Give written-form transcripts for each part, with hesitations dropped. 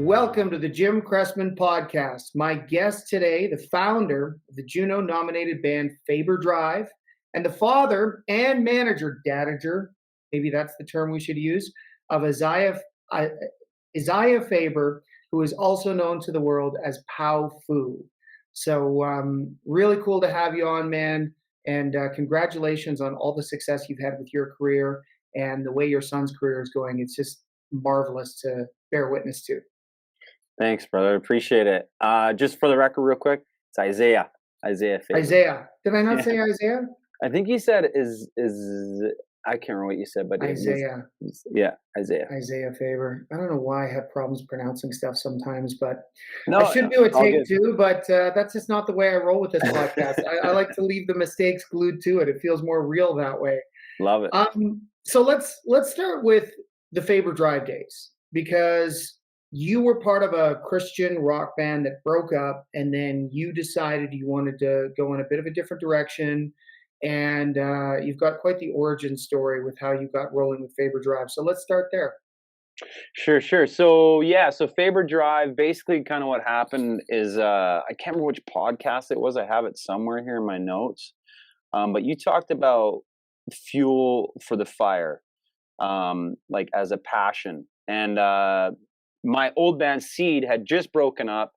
Welcome to the Jim Cressman podcast. My guest today, the founder of the Juno-nominated band Faber Drive, and the father and manager, maybe that's the term we should use, of Isaiah Faber, who is also known to the world as Pow Fu. So really cool to have you on, man, and congratulations on all the success you've had with your career and the way your son's career is going. It's just marvelous to bear witness to. Thanks, brother. Appreciate it. Just for the record, real quick, it's Isaiah Faber. Isaiah. Did I not say Isaiah? I think you said is I can't remember what you said, but Isaiah. Isaiah. Isaiah Faber. I don't know why I have problems pronouncing stuff sometimes, but No, I should do a take good. two, but that's just not the way I roll with this podcast. I like to leave the mistakes glued to it. It feels more real that way. Love it. So let's start with the Faber Drive days, because you were part of a Christian rock band that broke up, and then you decided you wanted to go in a bit of a different direction. And you've got quite the origin story with how you got rolling with Faber Drive. So let's start there. Sure. So Faber Drive, basically kind of what happened is, I can't remember which podcast it was. I have it somewhere here in my notes. But you talked about fuel for the fire, like as a passion. And my old band Seed had just broken up.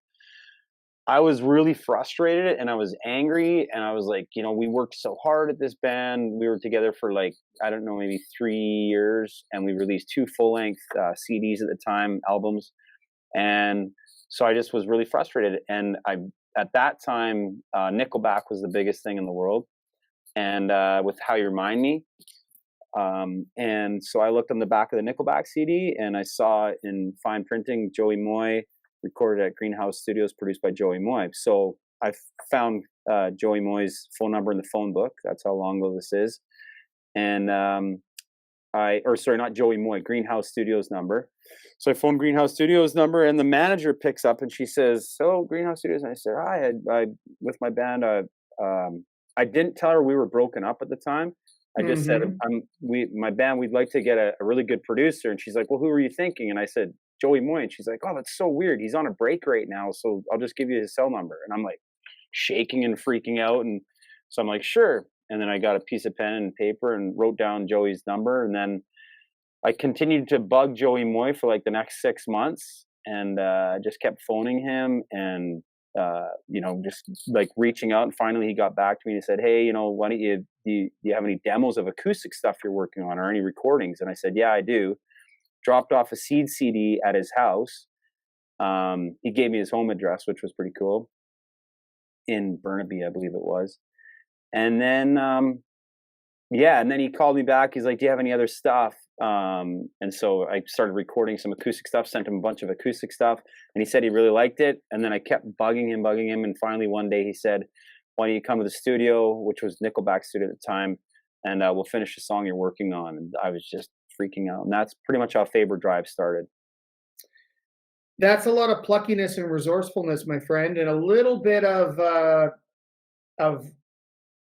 I was really frustrated and I was angry, and I was like, we worked so hard at this band. We were together for maybe 3 years, and we released 2 full-length CDs at the time, albums. And so I just was really frustrated. And at that time, Nickelback was the biggest thing in the world, and with How You Remind Me. And so I looked on the back of the Nickelback CD, and I saw in fine printing Joey Moy, recorded at Greenhouse Studios, produced by Joey Moy. So I found Joey Moy's phone number in the phone book. That's how long ago this is. And not Joey Moy, Greenhouse Studios number. So I phoned Greenhouse Studios number, and the manager picks up and she says, "So Greenhouse Studios." And I said, "Hi, I with my band." I didn't tell her we were broken up at the time. I just said, my band, we'd like to get a really good producer. And she's like, "Well, who are you thinking?" And I said, "Joey Moy." And she's like, "Oh, that's so weird. He's on a break right now, so I'll just give you his cell number." And I'm like shaking and freaking out. And so I'm like, "Sure." And then I got a piece of pen and paper and wrote down Joey's number. And then I continued to bug Joey Moy for like the next 6 months, and just kept phoning him and just like reaching out. And finally he got back to me and he said, "Hey, why don't do you have any demos of acoustic stuff you're working on, or any recordings?" And I said, "Yeah, I do." Dropped off a Seed CD at his house. He gave me his home address, which was pretty cool, in Burnaby, I believe it was. And then and then he called me back. He's like, "Do you have any other stuff?" And so I started recording some acoustic stuff, sent him a bunch of acoustic stuff, and he said he really liked it. And then I kept bugging him. And finally one day he said, "Why don't you come to the studio," which was Nickelback's studio at the time, "and we'll finish the song you're working on." And I was just freaking out. And that's pretty much how Faber Drive started. That's a lot of pluckiness and resourcefulness, my friend, and a little bit of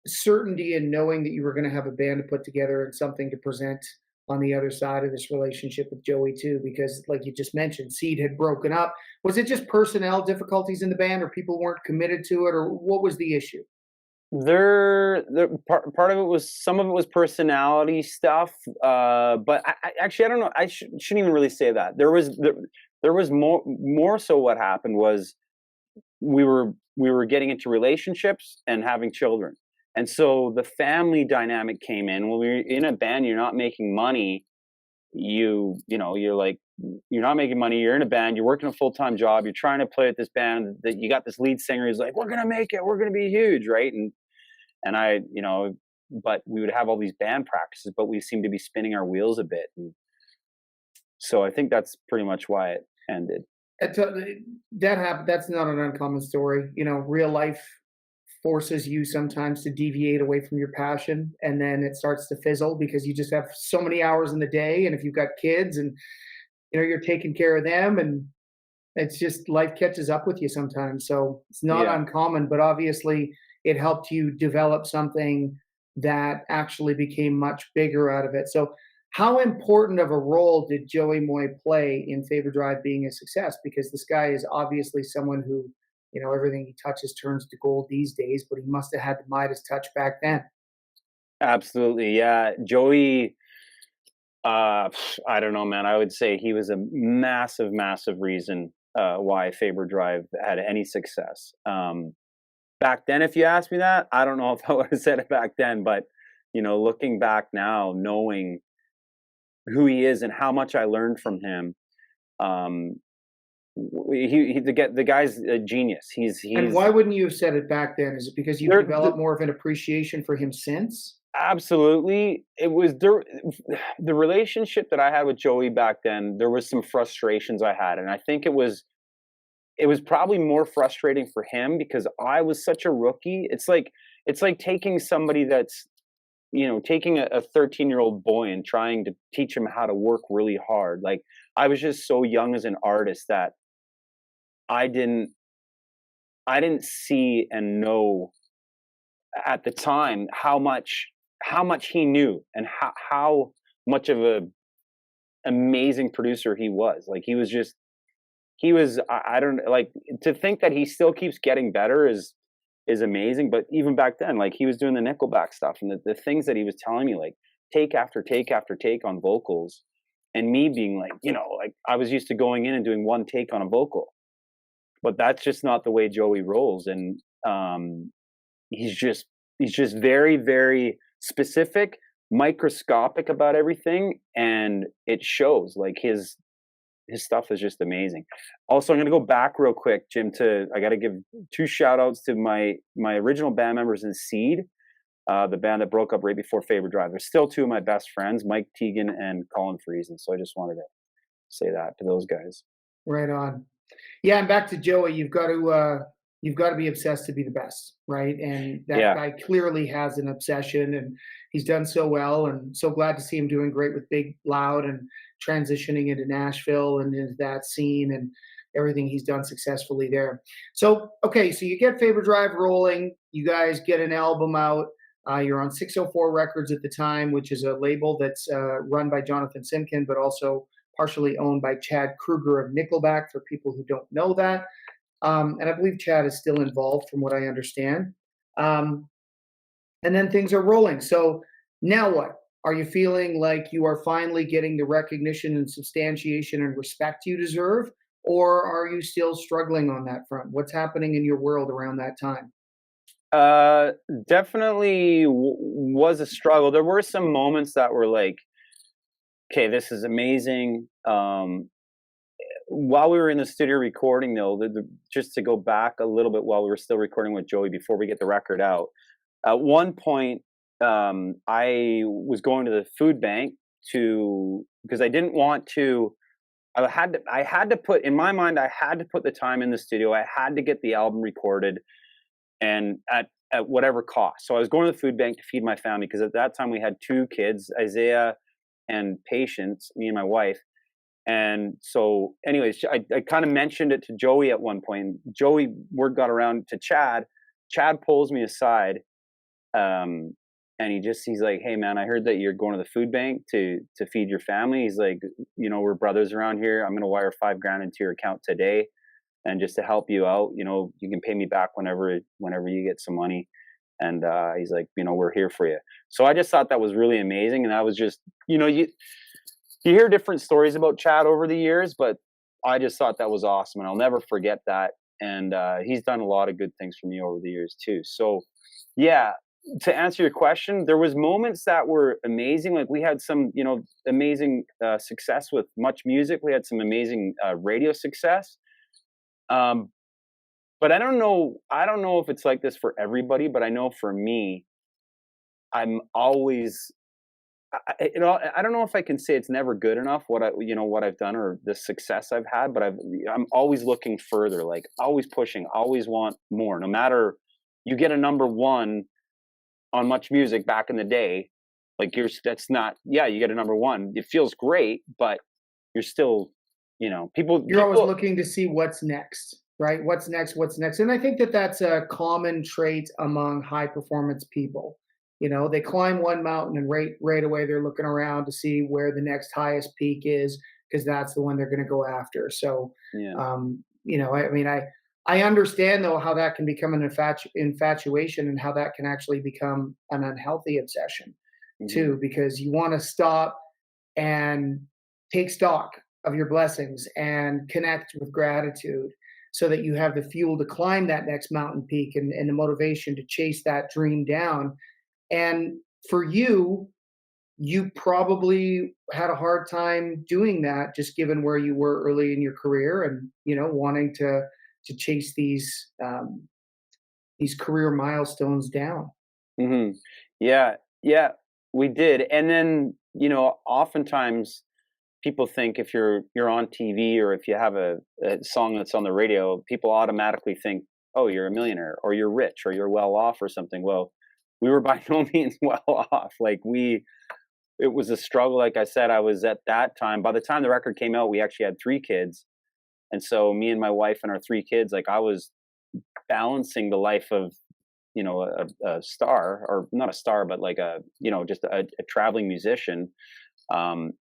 certainty in knowing that you were going to have a band to put together and something to present on the other side of this relationship with Joey too, because like you just mentioned, Seed had broken up. Was it just personnel difficulties in the band, or people weren't committed to it, or what was the issue? Part of it was, some of it was personality stuff, but I don't know. I shouldn't even really say that. There was more so what happened was we were getting into relationships and having children. And so the family dynamic came in. When we're in a band, you're not making money. You're not making money. You're in a band. You're working a full-time job. You're trying to play with this band. That you got this lead singer who's like, "We're gonna make it. We're gonna be huge, right?" And I, but we would have all these band practices, but we seemed to be spinning our wheels a bit. And so I think that's pretty much why it ended. That happened. That's not an uncommon story. Real life forces you sometimes to deviate away from your passion, and then it starts to fizzle because you just have so many hours in the day. And if you've got kids and you're taking care of them, and it's just life catches up with you sometimes. So it's not uncommon, but obviously it helped you develop something that actually became much bigger out of it. So how important of a role did Joey Moy play in Faber Drive being a success? Because this guy is obviously someone who, everything he touches turns to gold these days, but he must have had the Midas touch back then. Absolutely, yeah. Joey, I don't know, man. I would say he was a massive, massive reason why Faber Drive had any success. Back then, if you asked me that, I don't know if I would have said it back then, but looking back now, knowing who he is and how much I learned from him, um, the guy's a genius. And He's why wouldn't you have said it back then? Is it because you've there. developed more of an appreciation for him since? Absolutely. It was the relationship that I had with Joey back then, there was some frustrations I had, and I think it was probably more frustrating for him because I was such a rookie. It's like taking somebody that's, taking a 13-year-old boy and trying to teach him how to work really hard. Like, I was just so young as an artist that I didn't I didn't see and know at the time how much he knew and how much of a amazing producer he was. Like, I don't like to think that he still keeps getting better is amazing. But even back then, like, he was doing the Nickelback stuff and the things that he was telling me, like take after take after take on vocals, and me being like, like I was used to going in and doing one take on a vocal, but that's just not the way Joey rolls. And he's just very, very specific, microscopic about everything, and it shows. Like, his stuff is just amazing. Also, I'm going to go back real quick, Jim, I got to give two shout outs to my original band members in Seed, the band that broke up right before Faber Drive. They're still two of my best friends, Mike Teagan and Colin Friesen. So I just wanted to say that to those guys. Right on. Yeah, and back to Joey, you've got to be obsessed to be the best, right? And that Yeah. guy clearly has an obsession, and he's done so well. And so glad to see him doing great with Big Loud and transitioning into Nashville and into that scene and everything he's done successfully there. So okay, so you get Faber Drive rolling, you guys get an album out. You're on 604 Records at the time, which is a label that's run by Jonathan Simkin, but also partially owned by Chad Kruger of Nickelback, for people who don't know that. And I believe Chad is still involved, from what I understand. Um, and then things are rolling. So now what? Are you feeling like you are finally getting the recognition and substantiation and respect you deserve? Or are you still struggling on that front? What's happening in your world around that time? Uh, Definitely was a struggle. There were some moments that were like, okay, this is amazing. While we were in the studio recording, though, just to go back a little bit, while we were still recording with Joey before we get the record out, at one point, I was going to the food bank because I didn't want to. I had to put in my mind. I had to put the time in the studio. I had to get the album recorded, and at whatever cost. So I was going to the food bank to feed my family because at that time we had two kids, Isaiah and Patience, me and my wife. And so, anyways, I kind of mentioned it to Joey at one point. Joey, word got around to Chad. Chad pulls me aside, and he's like, "Hey, man, I heard that you're going to the food bank to feed your family." He's like, "We're brothers around here. I'm going to wire $5,000 into your account today, and just to help you out, you can pay me back whenever you get some money." And he's like, "We're here for you." So I just thought that was really amazing, and I was just, you hear different stories about Chad over the years, but I just thought that was awesome, and I'll never forget that. And he's done a lot of good things for me over the years too. So, yeah, to answer your question, there was moments that were amazing. Like, we had some, amazing success with Much Music. We had some amazing radio success. But I don't know. I don't know if it's like this for everybody, but I know for me, I'm always I don't know if I can say it's never good enough what I've done or the success I've had, but I'm always looking further, like always pushing, always want more. No matter you get a number one on Much Music back in the day, like that's not, yeah, you get a number one. It feels great, but you're still, You're always looking to see what's next, right? What's next? What's next? And I think that that's a common trait among high performance people. They climb one mountain and right away they're looking around to see where the next highest peak is because that's the one they're going to go after. So, Yeah. I mean, I understand though how that can become an infatuation and how that can actually become an unhealthy obsession Hmm. too, because you want to stop and take stock of your blessings and connect with gratitude so that you have the fuel to climb that next mountain peak and the motivation to chase that dream down. And for you, you probably had a hard time doing that just given where you were early in your career and wanting to chase these career milestones down. Hmm. Yeah, yeah, we did. And then, oftentimes people think if you're on TV or if you have a song that's on the radio, people automatically think, oh, you're a millionaire or you're rich or you're well off or something. Well, we were by no means well off. It was a struggle. Like I said, I was at that time. By the time the record came out, we actually had 3 kids. And so me and my wife and our 3 kids, like I was balancing the life of a star, or not a star, but like just a traveling musician,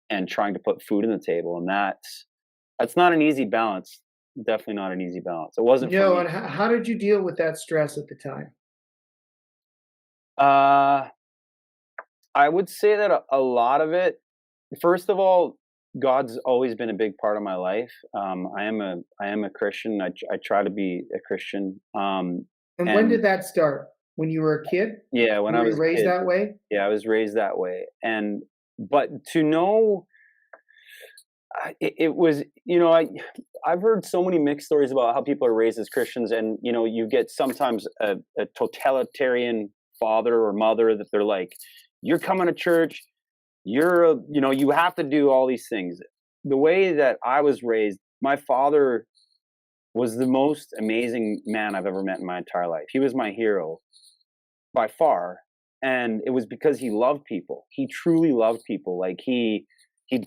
and trying to put food on the table, and that's not an easy balance. Definitely not an easy balance. It wasn't for No, me. and how did you deal with that stress at the time? uh I would say that a lot of it, first of all, God's always been a big part of my life. I am a Christian. I try to be a Christian. And when And did that start? When you were a kid? yeah, when I Were you was a raised kid. that way? Yeah, I was raised that way. And but to know, it was, I've heard so many mixed stories about how people are raised as Christians, and you get sometimes a totalitarian father or mother that they're like, "You're coming to church, you have to do all these things." The way that I was raised, my father was the most amazing man I've ever met in my entire life. He was my hero by far, and it was because he loved people. He truly loved people. Like he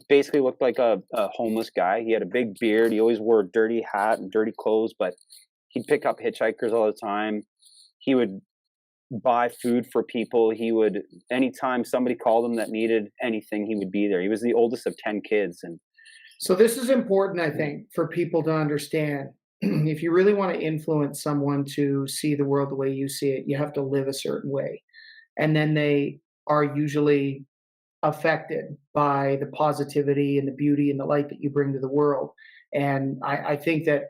basically looked like a homeless guy. He had a big beard. He always wore a dirty hat and dirty clothes, but he'd pick up hitchhikers all the time. He would buy food for people. He would, anytime somebody called him that needed anything, he would be there. He was the oldest of 10 kids. And So this is important, I think, for people to understand. If you really want to influence someone to see the world the way you see it, you have to live a certain way. And then they are usually affected by the positivity and the beauty and the light that you bring to the world. And I think that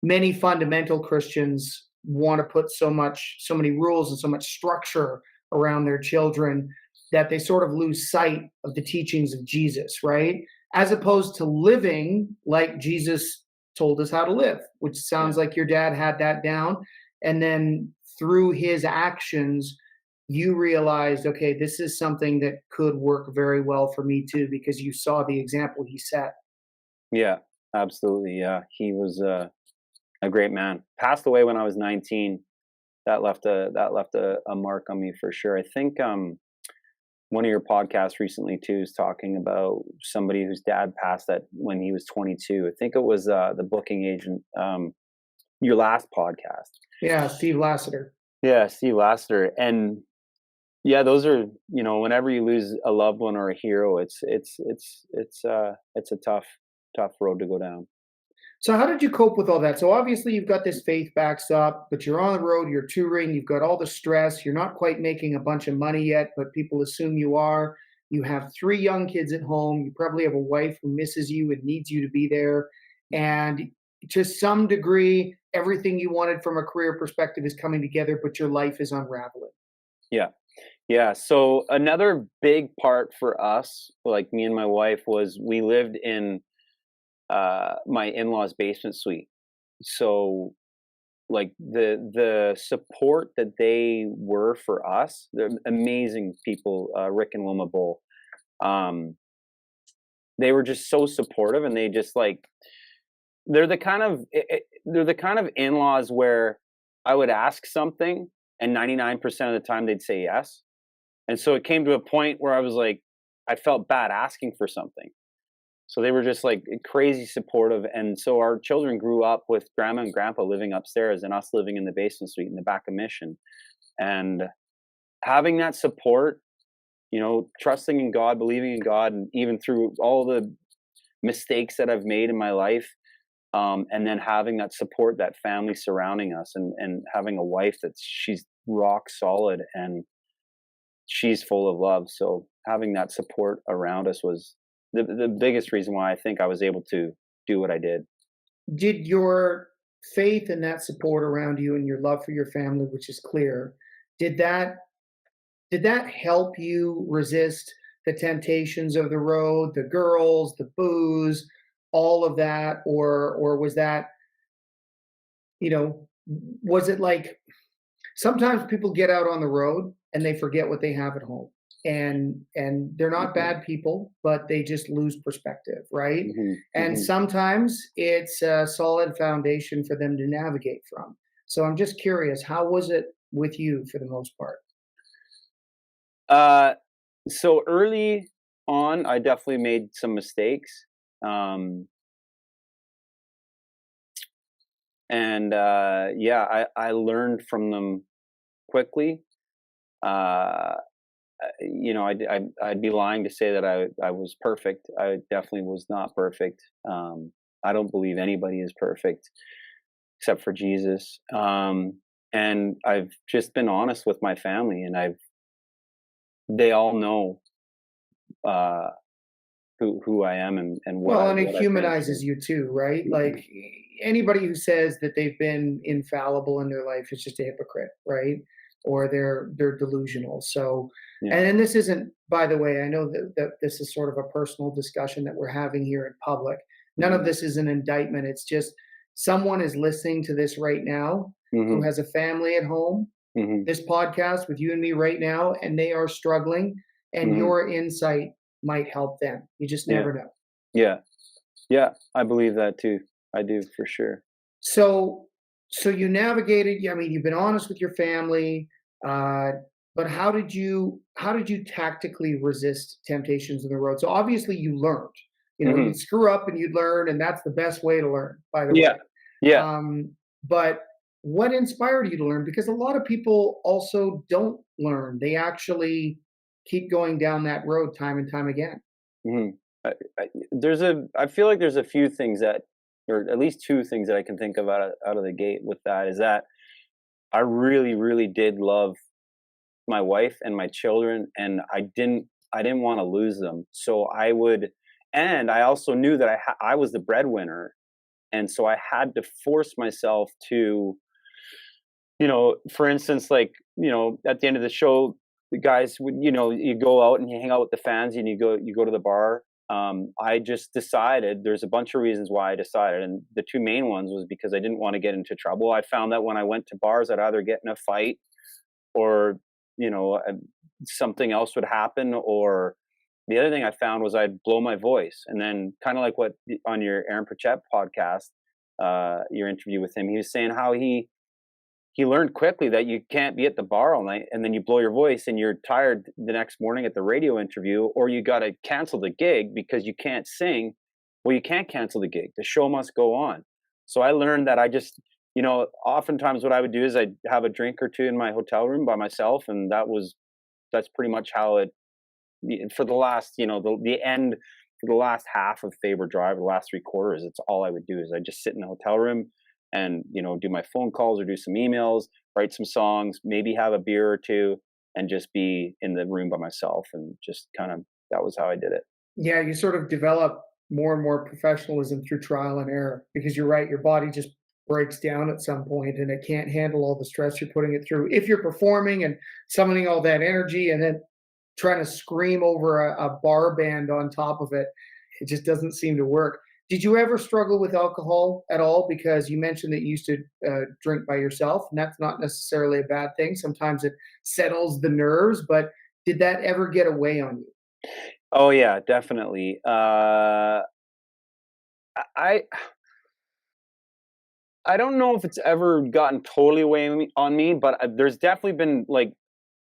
many fundamental Christians want to put so many rules and so much structure around their children that they sort of lose sight of the teachings of Jesus, right? As opposed to living like Jesus told us how to live, which yeah, sounds like your dad had that down. And then through his actions, you realized, okay, this is something that could work very well for me too, because you saw the example he set. yeah, absolutely. Yeah, he was a great man. Passed away when I was 19. That left a mark on me for sure. I think one of your podcasts recently too is talking about somebody whose dad passed that when he was 22. I think it was the booking agent. Your last podcast. Yeah, Steve Lassiter. Yeah, Steve Lassiter. And yeah, those are, whenever you lose a loved one or a hero, it's a tough road to go down. So how did you cope with all that? So obviously you've got this faith backstop, but you're on the road, you're touring, you've got all the stress, you're not quite making a bunch of money yet, but people assume you are. You have 3 young kids at home. You probably have a wife who misses you and needs you to be there. And to some degree, everything you wanted from a career perspective is coming together, but your life is unraveling. Yeah. Yeah. So another big part for us, like me and my wife, was we lived in my in-laws basement suite. So like the support that they were for us, they're amazing people. Rick and Wilma Bull, um they were just so supportive, and they just like, they're the kind of in-laws where I would ask something and 99% of the time they'd say yes. And so it came to a point where I was like, I felt bad asking for something. So they were just like crazy supportive. And so our children grew up with grandma and grandpa living upstairs and us living in the basement suite in the back of Mission. And having that support, trusting in God, believing in God, and even through all the mistakes that I've made in my life, and then having that support, that family surrounding us, and having a wife she's rock solid and she's full of love. So having that support around us was the biggest reason why I think I was able to do what I did. Did your faith and that support around you and your love for your family, which is clear, did that did that help you resist the temptations of the road, the girls, the booze, all of that, or was that, you know, was it like sometimes people get out on the road and they forget what they have at home, and they're not Hmm. bad people, but they just lose perspective, right? Hmm. And Hmm. sometimes it's a solid foundation for them to navigate from. So I'm just curious, how was it with you for the most part? Uh, so early on, I definitely made some mistakes. Um, and yeah, I learned from them quickly. Uh, I'd be lying to say that I was perfect. I definitely was not perfect. I don't believe anybody is perfect except for Jesus. And I've just been honest with my family, and they all know uh, who I am, and Well, and it what I've been humanizes through. you too, right? Mhm. Like anybody who says that they've been infallible in their life is just a hypocrite, right? Or they're delusional. So, Yeah. and then this isn't, by the way, I know that this is sort of a personal discussion that we're having here in public. None of Hmm. this is an indictment. It's just someone is listening to this right now who Hmm. has a family at home, Hmm. this podcast with you and me right now, and they are struggling, and Hmm. your insight might help them. You just Yeah. never know. Yeah. Yeah. I believe that too. I do for sure. So, so you navigated. I mean, you've been honest with your family, uh, but how did you tactically resist temptations in the road? So obviously you learned. You know, Hmm. you'd screw up and you'd learn, and that's the best way to learn. By the way, Yeah. Yeah. but what inspired you to learn? Because a lot of people also don't learn; they actually keep going down that road time and time again. Mhm. I feel like there's a few things that, or at least two things that I can think of out of the gate with that is that I really, really did love my wife and my children, and I didn't want to lose them. So and I also knew that I was the breadwinner, and so I had to force myself to, for instance, like, at the end of the show, the guys would, you go out and you hang out with the fans, and you go to the bar. I just decided there's a bunch of reasons why I decided, and the two main ones was because I didn't want to get into trouble. I found that when I went to bars, I'd either get in a fight, or you know uh, something else would happen, or the other thing I found was I'd blow my voice, and then kind of like what on your Aaron Pritchett podcast, your interview with him, he was saying how he learned quickly that you can't be at the bar all night and then you blow your voice and you're tired the next morning at the radio interview, or you got to cancel the gig because you can't sing. Well, you can't cancel the gig. The show must go on. So I learned that oftentimes what I would do is I'd have a drink or two in my hotel room by myself. And that's pretty much how for the last, the end, for the last half of Faber Drive, the last three quarters, it's all I would do is I just sit in the hotel room and, do my phone calls or do some emails, write some songs, maybe have a beer or two, and just be in the room by myself. And just kind of, that was how I did it. Yeah, you sort of develop more and more professionalism through trial and error because you're right, your body just breaks down at some point and it can't handle all the stress you're putting it through. If you're performing and summoning all that energy and then trying to scream over a bar band on top of it, it just doesn't seem to work. Did you ever struggle with alcohol at all? Because you mentioned that you used to drink by yourself, and that's not necessarily a bad thing. Sometimes it settles the nerves, but did that ever get away on you? Oh yeah, definitely. I I don't know if it's ever gotten totally away on me, but there's definitely been like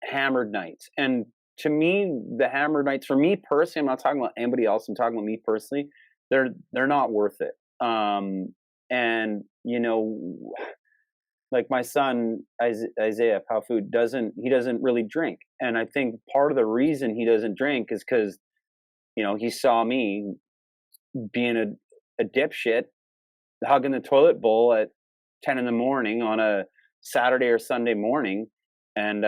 hammered nights. And to me, the hammered nights, for me personally, I'm not talking about anybody else. I'm talking about me personally. They're not worth it. And like my son Isaiah Powfood doesn't really drink, and I think part of the reason he doesn't drink is because he saw me being a dipshit, hugging the toilet bowl at 10 in the morning on a Saturday or Sunday morning, and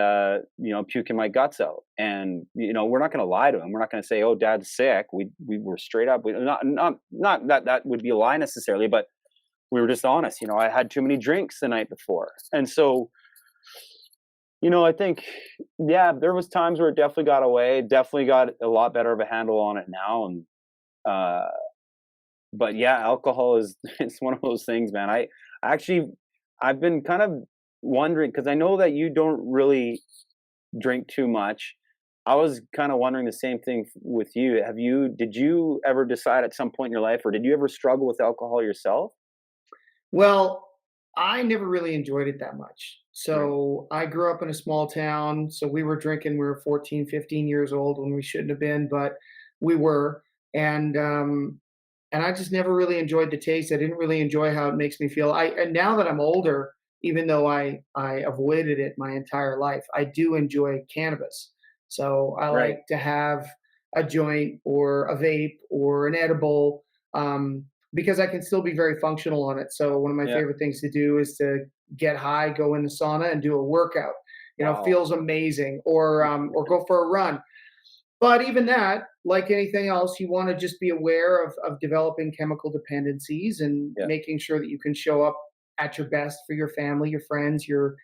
puking my guts out. And we're not going to lie to him. We're not going to say, "Oh, Dad's sick." We were straight up. We not that that would be a lie necessarily, but we were just honest. I had too many drinks the night before, and so I think, yeah, there was times where it definitely got away. Definitely got a lot better of a handle on it now, and uh, but yeah, alcohol is it's one of those things, man. Actually I've been kind of wondering because I know that you don't really drink too much. I was kind of wondering the same thing with you. Did you ever decide at some point in your life, or did you ever struggle with alcohol yourself? Well, I never really enjoyed it that much. Right. So I grew up in a small town. So we were drinking, we were 14, 15 years old when we shouldn't have been, but we were. And I just never really enjoyed the taste. I didn't really enjoy how it makes me feel. And now that I'm older, even though I avoided it my entire life, I do enjoy cannabis. So I Right. like to have a joint or a vape or an edible, because I can still be very functional on it. So one of my Yeah. favorite things to do is to get high, go in the sauna, and do a workout. Wow. Feels amazing, or go for a run. But even that, like anything else, you want to just be aware of developing chemical dependencies and Yeah. making sure that you can show up at your best for your family, your friends, your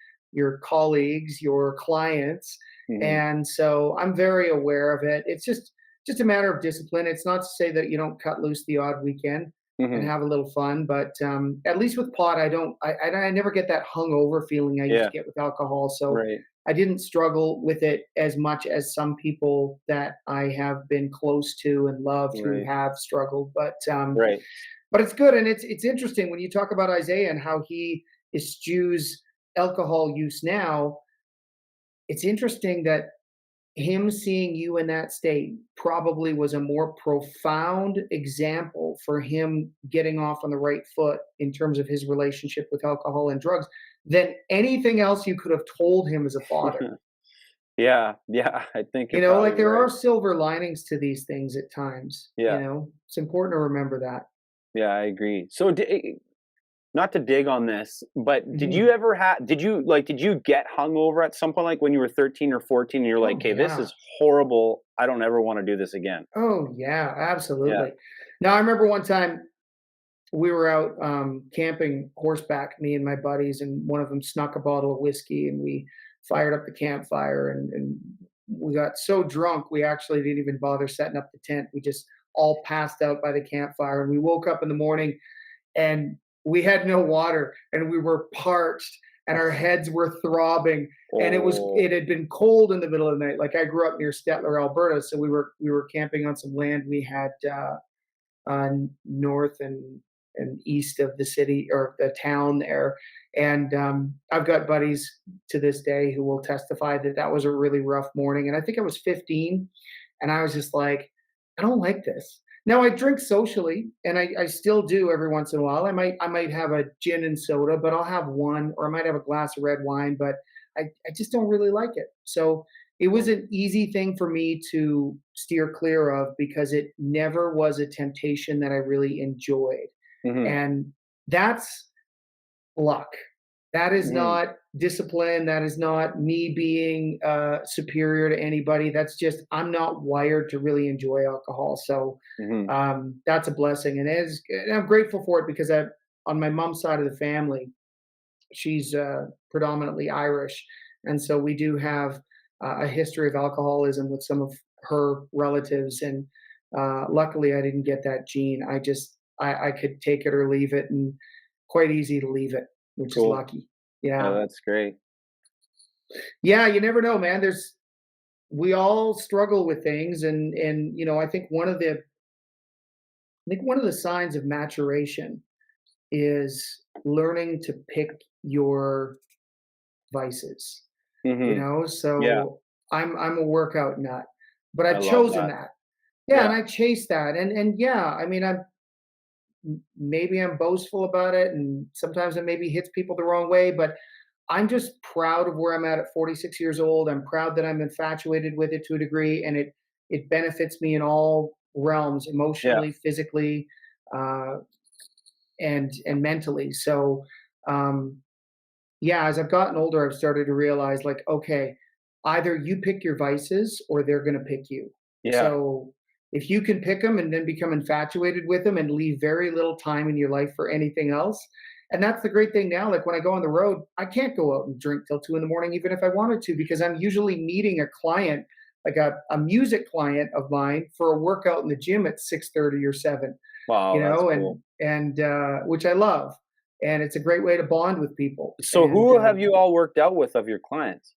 colleagues, your clients. Hmm. And so I'm very aware of it. It's just a matter of discipline. It's not to say that you don't cut loose the odd weekend and Hmm. have a little fun, but at least with pot, I don't. I never get that hungover feeling I used Yeah. to get with alcohol. So Right. I didn't struggle with it as much as some people that I have been close to and loved who Right. have struggled. Right. But it's good, and it's interesting when you talk about Isaiah and how he eschews alcohol use now. It's interesting that him seeing you in that state probably was a more profound example for him getting off on the right foot in terms of his relationship with alcohol and drugs than anything else you could have told him as a father. Yeah. Yeah. I think you're probably Like there are right. silver linings to these things at times. Yeah. It's important to remember that. Yeah. I agree. So, not to dig on this, but Mhm. did you get hungover at some point, like when you were 13 or 14, and you're like, Oh "Okay, this yeah. is horrible. I don't ever want to do this again." Oh yeah, Yeah. absolutely. Now I remember one time we were out camping horseback, me and my buddies, and one of them snuck a bottle of whiskey, and we fired up the campfire, and we got so drunk we actually didn't even bother setting up the tent. We just all passed out by the campfire, and we woke up in the morning and we had no water, and we were parched, and our heads were throbbing, and Oh. it had been cold in the middle of the night. Like I grew up near Stettler, Alberta, so we were camping on some land we had north and east of the city or the town there. And I've got buddies to this day who will testify that that was a really rough morning. And I think I was 15, and I was just like, I don't like this. Now I drink socially, and I still do every once in a while. I might have a gin and soda, but I'll have one, or I might have a glass of red wine, but I just don't really like it. So it was Oh. an easy thing for me to steer clear of because it never was a temptation that I really enjoyed. Mhm. And that's luck. That is Mhm. not discipline. That is not me being superior to anybody. That's just, I'm not wired to really enjoy alcohol. So Mhm. that's a blessing. And I'm grateful for it because on my mom's side of the family, she's predominantly Irish, and so we do have a history of alcoholism with some of her relatives. And luckily, I didn't get that gene. I could take it or leave it, and quite easy to leave it, which is Cool. lucky. Oh, Yeah, that's great. yeah. You never know, man. We all struggle with things, and I think one of the signs of maturation is learning to pick your vices. Mhm. Yeah, So I'm a workout nut, but I I've love chosen that. that. Yeah, and Yeah. I chase that. And yeah, I mean, maybe I'm boastful about it, and sometimes it maybe hits people the wrong way, but I'm just proud of where I'm at 46 years old. I'm proud that I'm infatuated with it to a degree, and it benefits me in all realms, Yeah. emotionally, physically, uh, and mentally. So, um, yeah, as I've gotten older, I've started to realize, like, okay, either you pick your vices or they're going to pick you. Yeah. So if you can pick them and then become infatuated with them and leave very little time in your life for anything else. And that's the great thing now. Like when I go on the road, I can't go out and drink till 2 in the morning, even if I wanted to, because I'm usually meeting a client, like a music client of mine for a workout in the gym at 6:30 or 7, Wow, that's and cool. which I love, and it's a great way to bond with people. So And who have you all worked out with of your clients?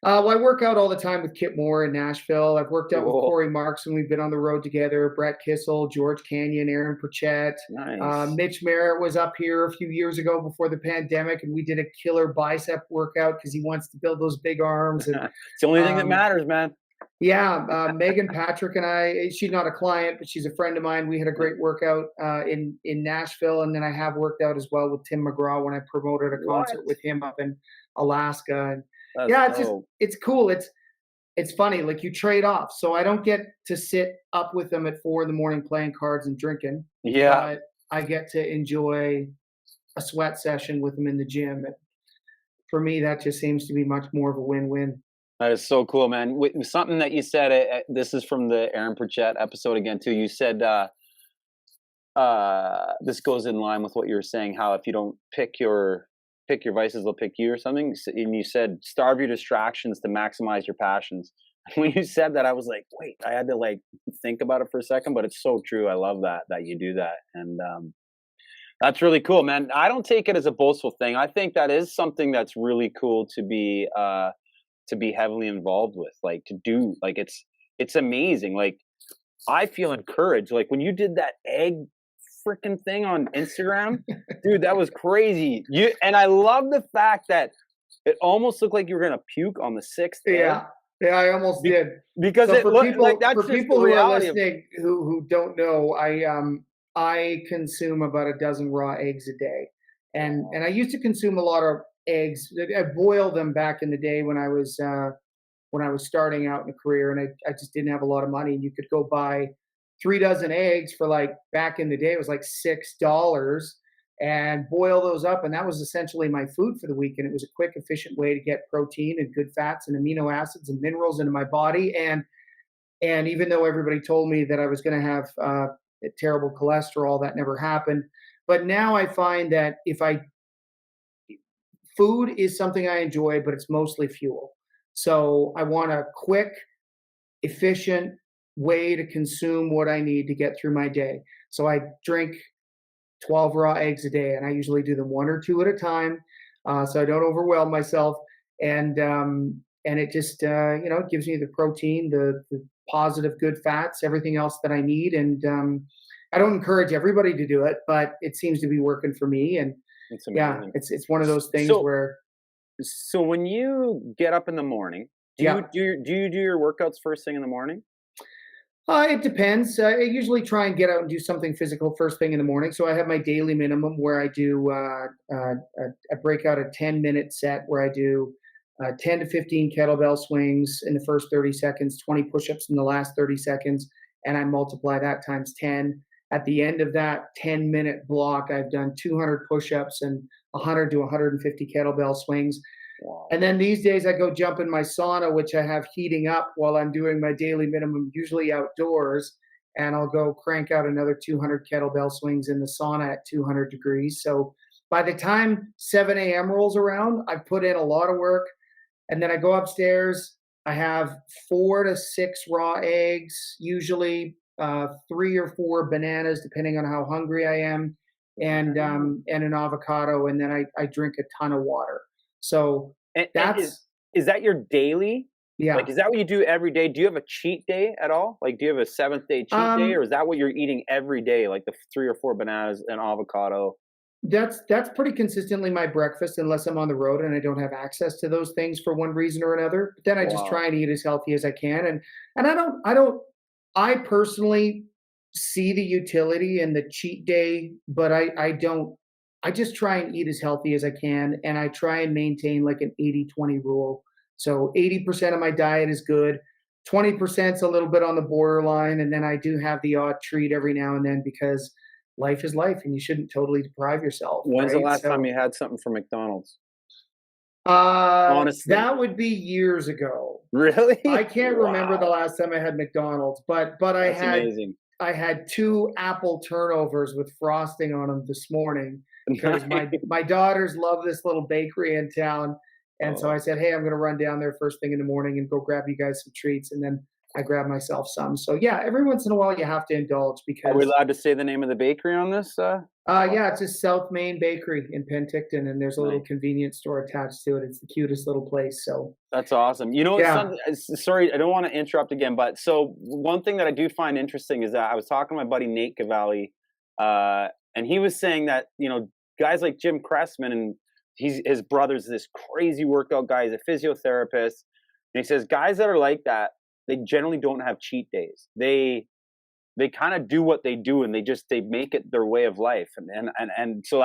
well, I work out all the time with Kip Moore in Nashville. I've worked out with Cool. Corey Marks when we've been on the road together. Brett Kissel, George Canyon, Aaron Pritchett. Nice. Mitch Merritt was up here a few years ago before the pandemic, and we did a killer bicep workout because he wants to build those big arms. And It's the only thing that um, matters, man. yeah, Megan Patrick and I. She's not a client, but she's a friend of mine. We had a great workout in Nashville, and then I have worked out as well with Tim McGraw when I promoted a What? concert with him up in Alaska. And That's yeah, dope. it's cool. It's funny. Like you trade off. So I don't get to sit up with them at 4 in the morning playing cards and drinking, Yeah, but I get to enjoy a sweat session with them in the gym. And for me, that just seems to be much more of a win-win. that is so cool, man. Something that you said, this is from the Aaron Pritchett episode again, too. You said, this goes in line with what you were saying, how if you don't pick your vices, they'll pick you or something. And you said, starve your distractions to maximize your passions. When you said that, I was like, wait, I had to like think about it for a second, but it's so true. I love that you do that. And, that's really cool, man. I don't take it as a boastful thing. I think that is something that's really cool to be heavily involved with, like to do, like it's amazing. Like I feel encouraged. Like when you did that egg freaking thing on Instagram, dude, that was crazy. And I love the fact that it almost looked like you were gonna puke on the sixth egg Yeah, yeah, I almost be- did. because So it looked like that's for just the people who are reality of. listening who don't know, I consume about a dozen raw eggs a day, and I used to consume a lot of eggs. I boiled them back in the day when I was starting out in a career, and I just didn't have a lot of money. And you could go buy 3 dozen eggs for like back in the day it was like $6 and boil those up, and that was essentially my food for the week. And it was a quick, efficient way to get protein and good fats and amino acids and minerals into my body. And even though everybody told me that I was going to have terrible cholesterol, that never happened. But now I find that if I food is something I enjoy, but it's mostly fuel. So I want a quick, efficient way to consume what I need to get through my day. So I drink 12 raw eggs a day, and I usually do them one or two at a time, so I don't overwhelm myself. And it just it gives me the protein, the positive good fats, everything else that I need. And I don't encourage everybody to do it, but it seems to be working for me. And It's yeah, amazing. it's one of those things So where so when you get up in the morning, yeah. do you do your workouts first thing in the morning? It depends. I usually try and get out and do something physical first thing in the morning. So I have my daily minimum where I do I break out a 10-minute set where I do 10 to 15 kettlebell swings in the first 30 seconds, 20 push-ups in the last 30 seconds, and I multiply that times 10. At the end of that 10-minute block, I've done 200 push-ups and 100 to 150 kettlebell swings. Wow. And then these days I go jump in my sauna, which I have heating up while I'm doing my daily minimum, usually outdoors. And I'll go crank out another 200 kettlebell swings in the sauna at 200 degrees. So by the time 7 a.m. rolls around, I've put in a lot of work. And then I go upstairs. I have 4 to 6 raw eggs, usually 3 or 4 bananas, depending on how hungry I am, and an avocado. And then I drink a ton of water. So And that's is that your daily? Like, yeah. is that what you do every day? Do you have a cheat day at all? Like, do you have a seventh day cheat day, or Um, is that what you're eating every day? Like the 3 or 4 bananas and avocado. that's pretty consistently my breakfast unless I'm on the road and I don't have access to those things for one reason or another. But then I just Wow. try and eat as healthy as I can. And I don't I personally see the utility in the cheat day, but I don't. I just try and eat as healthy as I can, and I try and maintain like an 80-20 rule. So 80% of my diet is good, 20% is a little bit on the borderline, and then I do have the odd treat every now and then because life is life, and you shouldn't totally deprive yourself, When's the right? last time So you had something from McDonald's? Honestly. that would be years ago. I Really? can't remember the Wow. last time I had McDonald's, but That's amazing. I had 2 apple turnovers with frosting on them this morning because Nice. my daughters love this little bakery in town, and so I Oh. said, "Hey, I'm gonna run down there first thing in the morning and go grab you guys some treats," and then I grabbed myself some. So, yeah, every once in a while, you have to indulge Are we because allowed to say the name of the bakery on this, yeah, it's podcast? a South Main Bakery in Penticton, and there's a little Nice. convenience store attached to it. It's the cutest little place, so That's awesome. You know what? yeah. Sorry, I don't want to interrupt again, but so one thing that I do find interesting is that I was talking to my buddy Nate Cavalli, and he was saying that guys like Jim Cressman and his brother's this crazy workout guy. He's a physiotherapist, and he says guys that are like that, they generally don't have cheat days. They kind of do what they do, and they make it their way of life. And so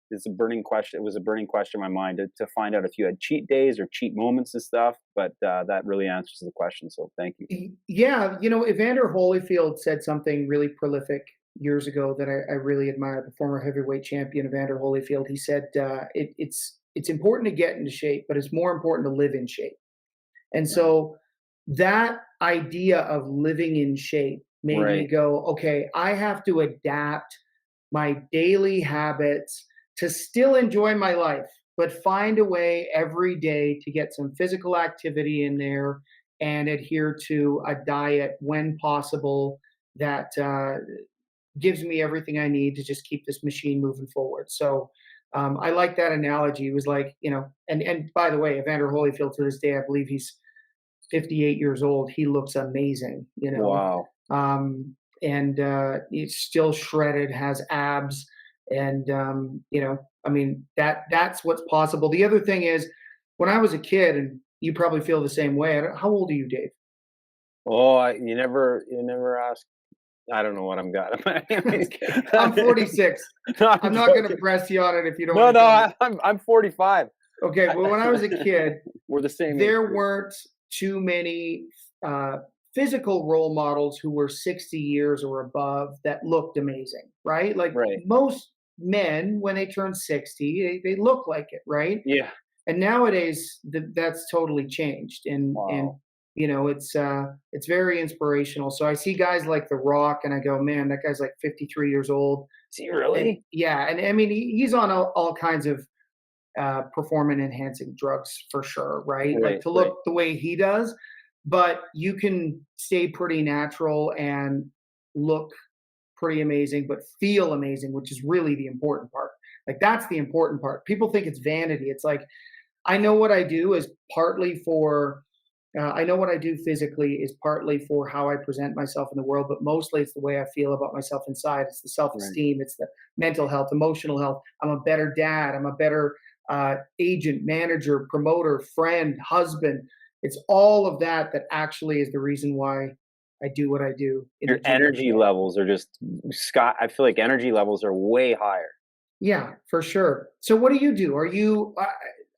it's a burning question. It was a burning question in my mind to find out if you had cheat days or cheat moments and stuff. But that really answers the question. So thank you. Yeah, Evander Holyfield said something really prolific years ago that I really admire. The former heavyweight champion Evander Holyfield. He said it's important to get into shape, but it's more important to live in shape. And Right. so that idea of living in shape made me Right. go, okay, I have to adapt my daily habits to still enjoy my life, but find a way every day to get some physical activity in there and adhere to a diet when possible that gives me everything I need to just keep this machine moving forward. So I like that analogy. It was like, and by the way, Evander Holyfield to this day, I believe he's 58 years old. He looks amazing. Wow. And he's still shredded, has abs, and I mean that's what's possible. The other thing is, when I was a kid, and you probably feel the same way. How old are you, Dave? Oh, you never ask. I don't know what I'm got. Anyways, I'm 46. no, I'm I'm not going to joking. press you on it if you don't No, want no, to tell me. I'm 45. Okay, well, when I was a kid, We're the same age there group. weren't too many uh, physical role models who were 60 years or above that looked amazing, right? Like Right. most men, when they turn 60, they look like it, right? Yeah. And nowadays, that's totally changed, and Wow. it's very inspirational. So I see guys like The Rock, and I go, man, that guy's like 53 years old, Is he and really? yeah, and I mean he's on all kinds of performance enhancing drugs for sure, right? Like Right. to Right. look the way he does, but you can stay pretty natural and look pretty amazing, but feel amazing, which is really the important part. Like that's the important part. People think it's vanity. It's like I know what I do is partly for. I know what I do physically is partly for how I present myself in the world, but mostly it's the way I feel about myself inside. It's the self Right. esteem, it's the mental health, emotional health. I'm a better dad. I'm a better agent, manager, promoter, friend, husband. It's all of that that actually is the reason why I do what I do in Your the gym every energy day. levels are just Scott. I feel like energy levels are way higher. Yeah, for sure. So what do you do? Are you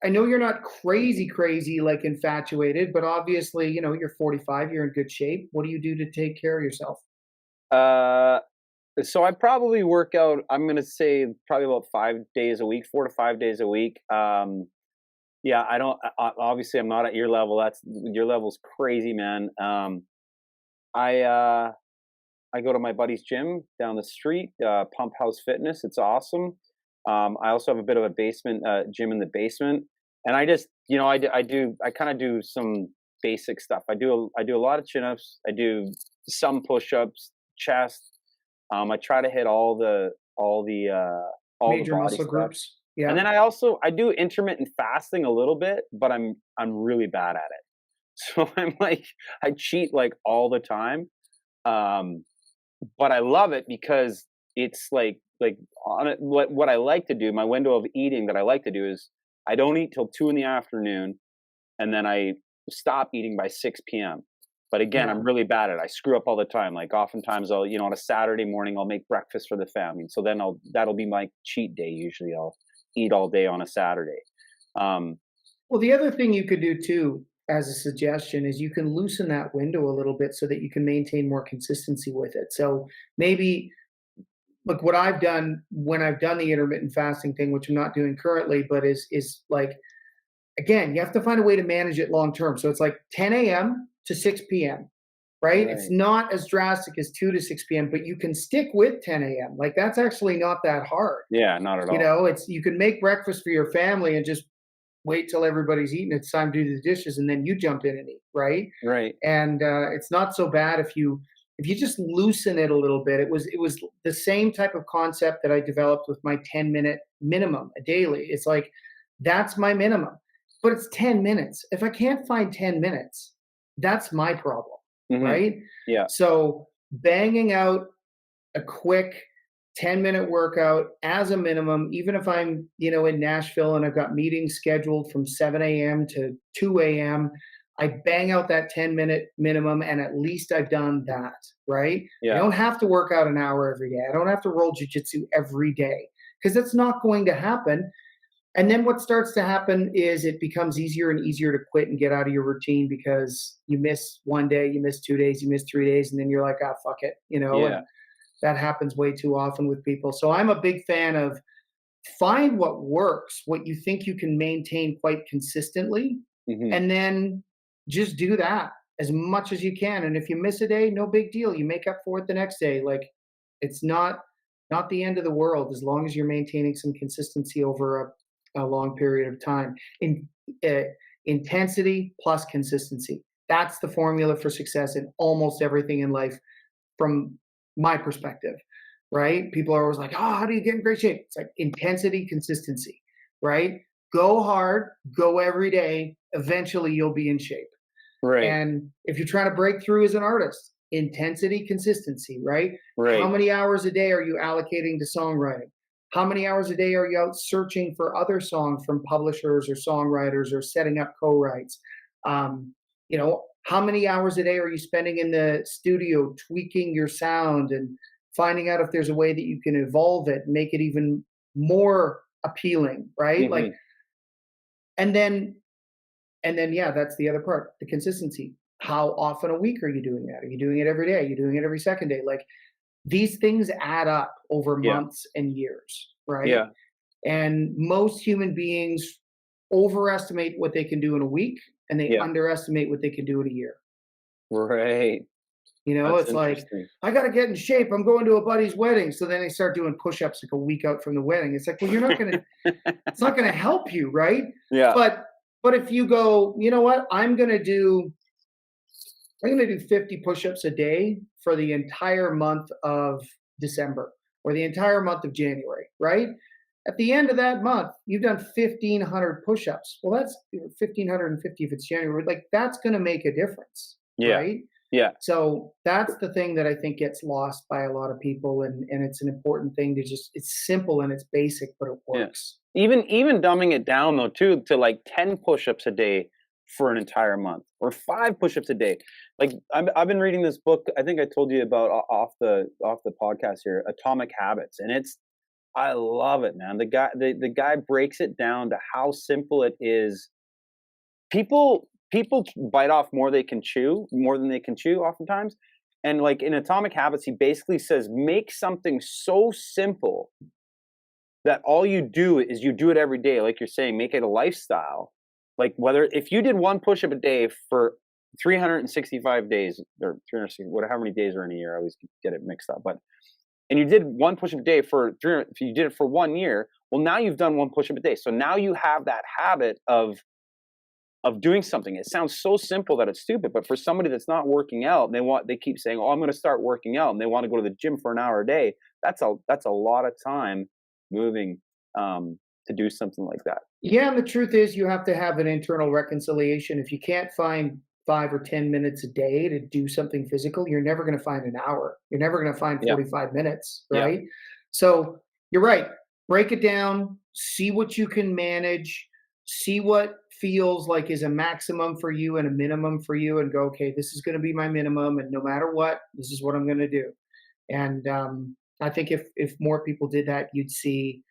I know you're not crazy crazy like infatuated, but obviously, you're 45, you're in good shape. What do you do to take care of yourself? Uh, so I probably work out. I'm gonna say probably about 5 days a week, 4 to 5 days a week. Yeah, I don't. Obviously, I'm not at your level. That's your level's crazy, man. I I go to my buddy's gym down the street, Pump House Fitness. It's awesome. I also have a bit of a basement gym in the basement, and I just, I kind of do some basic stuff. I do a lot of chin ups. I do some push ups, chest. I try to hit all the Major body muscle stuff, groups? and Yeah. then I do intermittent fasting a little bit, but I'm really bad at it. So I'm like I cheat like all the time. Um, but I love it because it's like on it, what I like to do, my window of eating that I like to do is I don't eat till 2 in the afternoon, and then I stop eating by 6 p.m. But again, Yeah. I'm really bad at it. I screw up all the time. Like oftentimes I'll, on a Saturday morning, I'll make breakfast for the family. So then that'll be my cheat day. Usually I'll eat all day on a Saturday. Um, Well, the other thing you could do too, as a suggestion, is you can loosen that window a little bit so that you can maintain more consistency with it. So maybe, look, what I've done when I've done the intermittent fasting thing, which I'm not doing currently, but is like, again, you have to find a way to manage it long term. So it's like 10 a.m. to 6 p.m. Right? It's right. not as drastic as 2 to 6 p.m., but you can stick with 10 a.m. Like that's actually not that hard. Yeah, not at all. It's you can make breakfast for your family and just wait till everybody's eaten. It's time to do the dishes, and then you jump in and eat, right? Right. And it's not so bad if you just loosen it a little bit. It was the same type of concept that I developed with my 10-minute minimum a daily. It's like that's my minimum, but it's 10 minutes. If I can't find 10 minutes, that's my problem, Hmm. right? Yeah. So banging out a quick 10-minute workout as a minimum, even if I'm, in Nashville and I've got meetings scheduled from 7 a.m. to 2 a.m., I bang out that 10-minute minimum and at least I've done that, right? I Yeah. don't have to work out an hour every day. I don't have to roll jujitsu every day because that's not going to happen. And then what starts to happen is it becomes easier and easier to quit and get out of your routine because you miss one day, you miss 2 days, you miss 3 days, and then you're like, ah, fuck it, Yeah. and that happens way too often with people. So I'm a big fan of find what works, what you think you can maintain quite consistently, Hmm. and then just do that as much as you can. And if you miss a day, no big deal. You make up for it the next day. Like it's not the end of the world as long as you're maintaining some consistency over a long period of time. Uh, Intensity plus consistency. That's the formula for success in almost everything in life from my perspective, right? People are always like, oh, how do you get in great shape? It's like intensity, consistency, right? Go hard, go every day. Eventually, you'll be in shape. Right. And if you're trying to break through as an artist, intensity, consistency, right? How Right. many hours a day are you allocating to songwriting? How many hours a day are you out searching for other songs from publishers or songwriters or setting up co-writes? How many hours a day are you spending in the studio tweaking your sound and finding out if there's a way that you can evolve it, make it even more appealing, right? Like, Hmm. and then yeah, that's the other part, the consistency. How often a week are you doing that? Are you doing it every day? Are you doing it every second day? Like these things add up over Yeah. months and years, right? Yeah. And most human beings overestimate what they can do in a week and they Yeah. underestimate what they can do in a year. Right. That's It's like, interesting. I got to get in shape. I'm going to a buddy's wedding. So then they start doing push-ups like a week out from the wedding. It's like, well, it's not going to help you. Right. Yeah. But if you go, you know what, I'm going to do 50 push-ups a day for the entire month of December or the entire month of January, right? At the end of that month, you've done 1,500 push-ups. Well, that's 1,550 if it's January. Like that's going to make a difference, Yeah. right? Yeah. So that's the thing that I think gets lost by a lot of people, and it's an important thing to it's simple and it's basic, but it Yeah. works. Even dumbing it down though too to like 10 push-ups a day for an entire month or 5 push-ups a day. Like I've been reading this book. I think I told you about off the podcast here, Atomic Habits, and I love it, man. The guy breaks it down to how simple it is. People bite off more than they can chew oftentimes. And like in Atomic Habits, he basically says make something so simple that all you do is you do it every day, like you're saying, make it a lifestyle. Like whether if you did one push-up a day for 365 days or 360, whatever, how many days are in a year, I always get it mixed up. But and you did one push-up a day for 300, if you did it for 1 year, well, now you've done one push-up a day. So now you have that habit of doing something. It sounds so simple that it's stupid, but for somebody that's not working out, they keep saying, "Oh, I'm going to start working out," and they want to go to the gym for an hour a day. That's a lot of time moving to do something like that. Yeah, and the truth is you have to have an internal reconciliation. If you can't find 5 or 10 minutes a day to do something physical, you're never going to find an hour. You're never going to find Yeah, 45 minutes, yeah, right? So you're right. Break it down, see what you can manage. see what feels like is a maximum for you and a minimum for you, and go, okay, this is going to be my minimum, and no matter what, this is what I'm going to do. And I think if more people did that, you'd see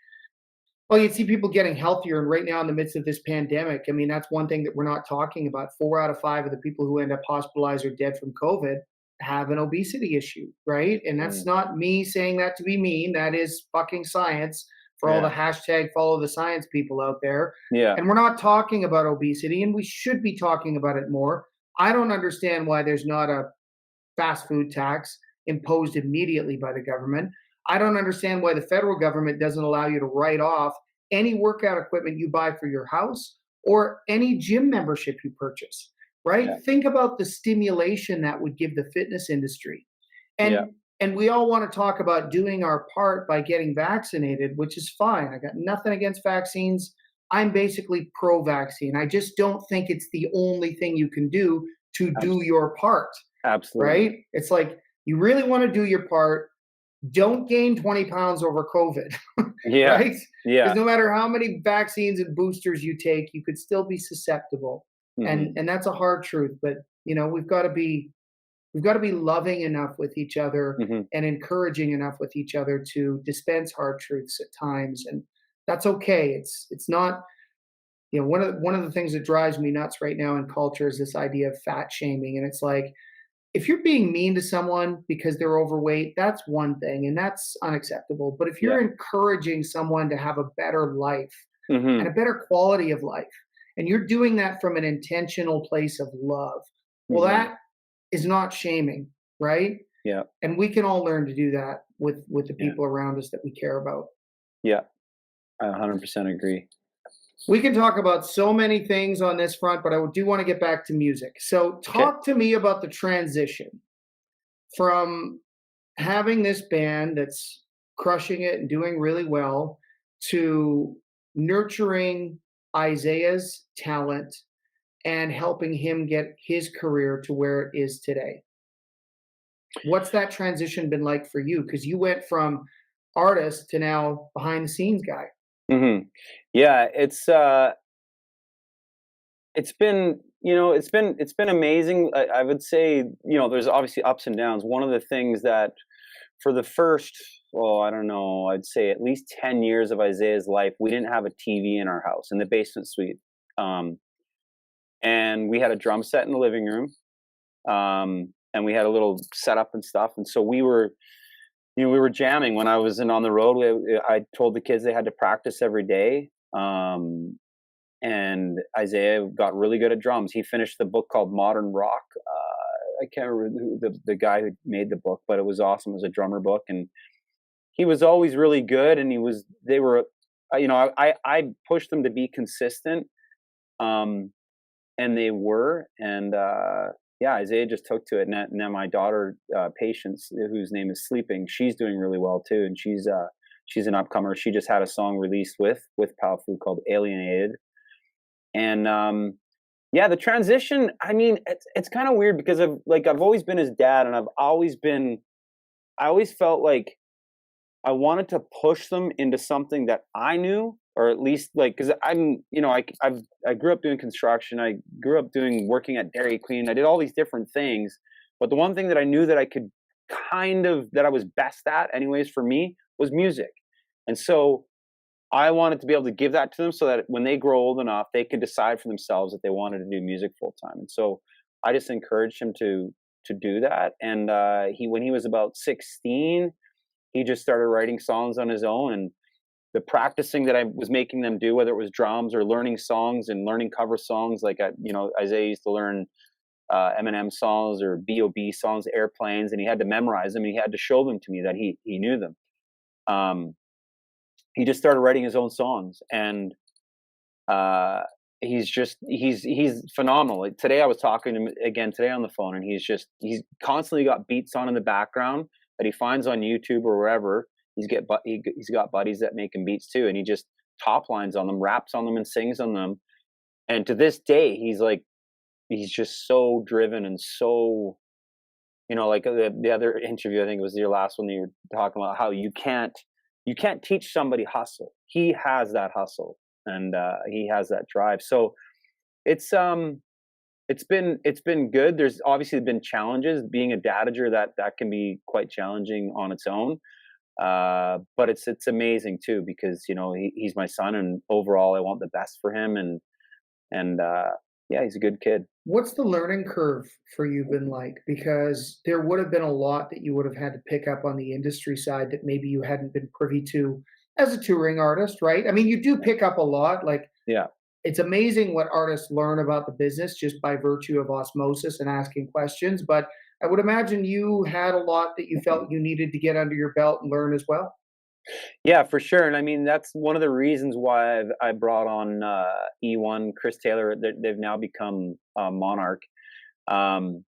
people getting healthier. And right now, in the midst of this pandemic, I mean, that's one thing that we're not talking about. 4 out of 5 of the people who end up hospitalized or dead from COVID have an obesity issue, right? And that's Mm. not me saying that to be mean. That is fucking science for all the Yeah. hashtag follow the science people out there. Yeah. And we're not talking about obesity, and we should be talking about it more. I don't understand why there's not a fast food tax imposed immediately by the government. I don't understand why the federal government doesn't allow you to write off any workout equipment you buy for your house or any gym membership you purchase, right? Yeah. Think about the stimulation that would give the fitness industry. Yeah. And we all want to talk about doing our part by getting vaccinated, which is fine. I got nothing against vaccines. I'm basically pro vaccine. I just don't think it's the only thing you can do to do Abs- your part, Absolutely. right? It's like, you really want to do your part, don't gain 20 pounds over COVID, Yeah. right? Because Yeah. no matter how many vaccines and boosters you take, you could still be susceptible. Hmm. And that's a hard truth. But we've got to be loving enough with each other Hmm. and encouraging enough with each other to dispense hard truths at times. And that's okay. It's not, one of the things that drives me nuts right now in culture is this idea of fat shaming. And it's like, if you're being mean to someone because they're overweight, that's one thing, and that's unacceptable. But if Yeah. you're encouraging someone to have a better life and Hmm. a better quality of life, and you're doing that from an intentional place of love, well, Hmm. that is not shaming, right? Yeah. And we can all learn to do that with the Yeah. people around us that we care about. Yeah. I 100% agree. We can talk about so many things on this front, but I do want to get back to music. So, Okay. talk to me about the transition from having this band that's crushing it and doing really well to nurturing Isaiah's talent and helping him get his career to where it is today. What's that transition been like for you? Because you went from artist to now behind the scenes guy. Hmm. Yeah. It's been, it's been amazing. I would say, there's obviously ups and downs. One of the things that for the first, I don't know, I'd say at least 10 years of Isaiah's life, we didn't have a TV in our house in the basement suite. Um, and we had a drum set in the living room. And we had a little setup and stuff. And so we were jamming when I was on the road. I told the kids they had to practice every day. And Isaiah got really good at drums. He finished the book called Modern Rock. I can't remember who the guy who made the book, but it was awesome. It was a drummer book, and he was always really good. And they were, I pushed them to be consistent, and they were. And yeah, Isaiah just took to it. And now my daughter, Patience, whose name is Sleeping, she's doing really well too, and she's an upcomer. She just had a song released with Palfu called Alienated. And yeah, the transition, I mean, it's kind of weird because I've always been his dad, and I always felt like I wanted to push them into something that I knew, or at least because I grew up doing construction. I grew up working at Dairy Queen. I did all these different things, but the one thing that I knew that I could that I was best at anyways for me was music. And so I wanted to be able to give that to them so that when they grow old enough, they could decide for themselves that they wanted to do music full time. And so I just encouraged him to do that. And when he was about 16, he just started writing songs on his own. And the practicing that I was making them do, whether it was drums or learning songs and learning cover songs, Isaiah used to learn Eminem songs or B.O.B. songs, Airplanes, and he had to memorize them. And he had to show them to me that he knew them. He just started writing his own songs, and he's phenomenal. Like today, I was talking to him again today on the phone, and he's constantly got beats on in the background that he finds on YouTube or wherever. He's got buddies that make him beats too, and he just top lines on them, raps on them, and sings on them. And to this day, he's just so driven and so, like the other interview, I think it was your last one that you were talking about how you can't teach somebody hustle. He has that hustle. and he has that drive. So it's it's been good. There's obviously been challenges being a dadager, that can be quite challenging on its own. But it's amazing too, because he's my son, and overall I want the best for him, and yeah, he's a good kid. What's the learning curve for you been like? Because there would have been a lot that you would have had to pick up on the industry side that maybe you hadn't been privy to as a touring artist, right? I mean, you do pick up a lot. Like, Yeah. it's amazing what artists learn about the business just by virtue of osmosis and asking questions. But I would imagine you had a lot that you felt you needed to get under your belt and learn as well. Yeah, for sure. And I mean, that's one of the reasons why I brought on E1 Chris Taylor. They've now become Monarch. Um,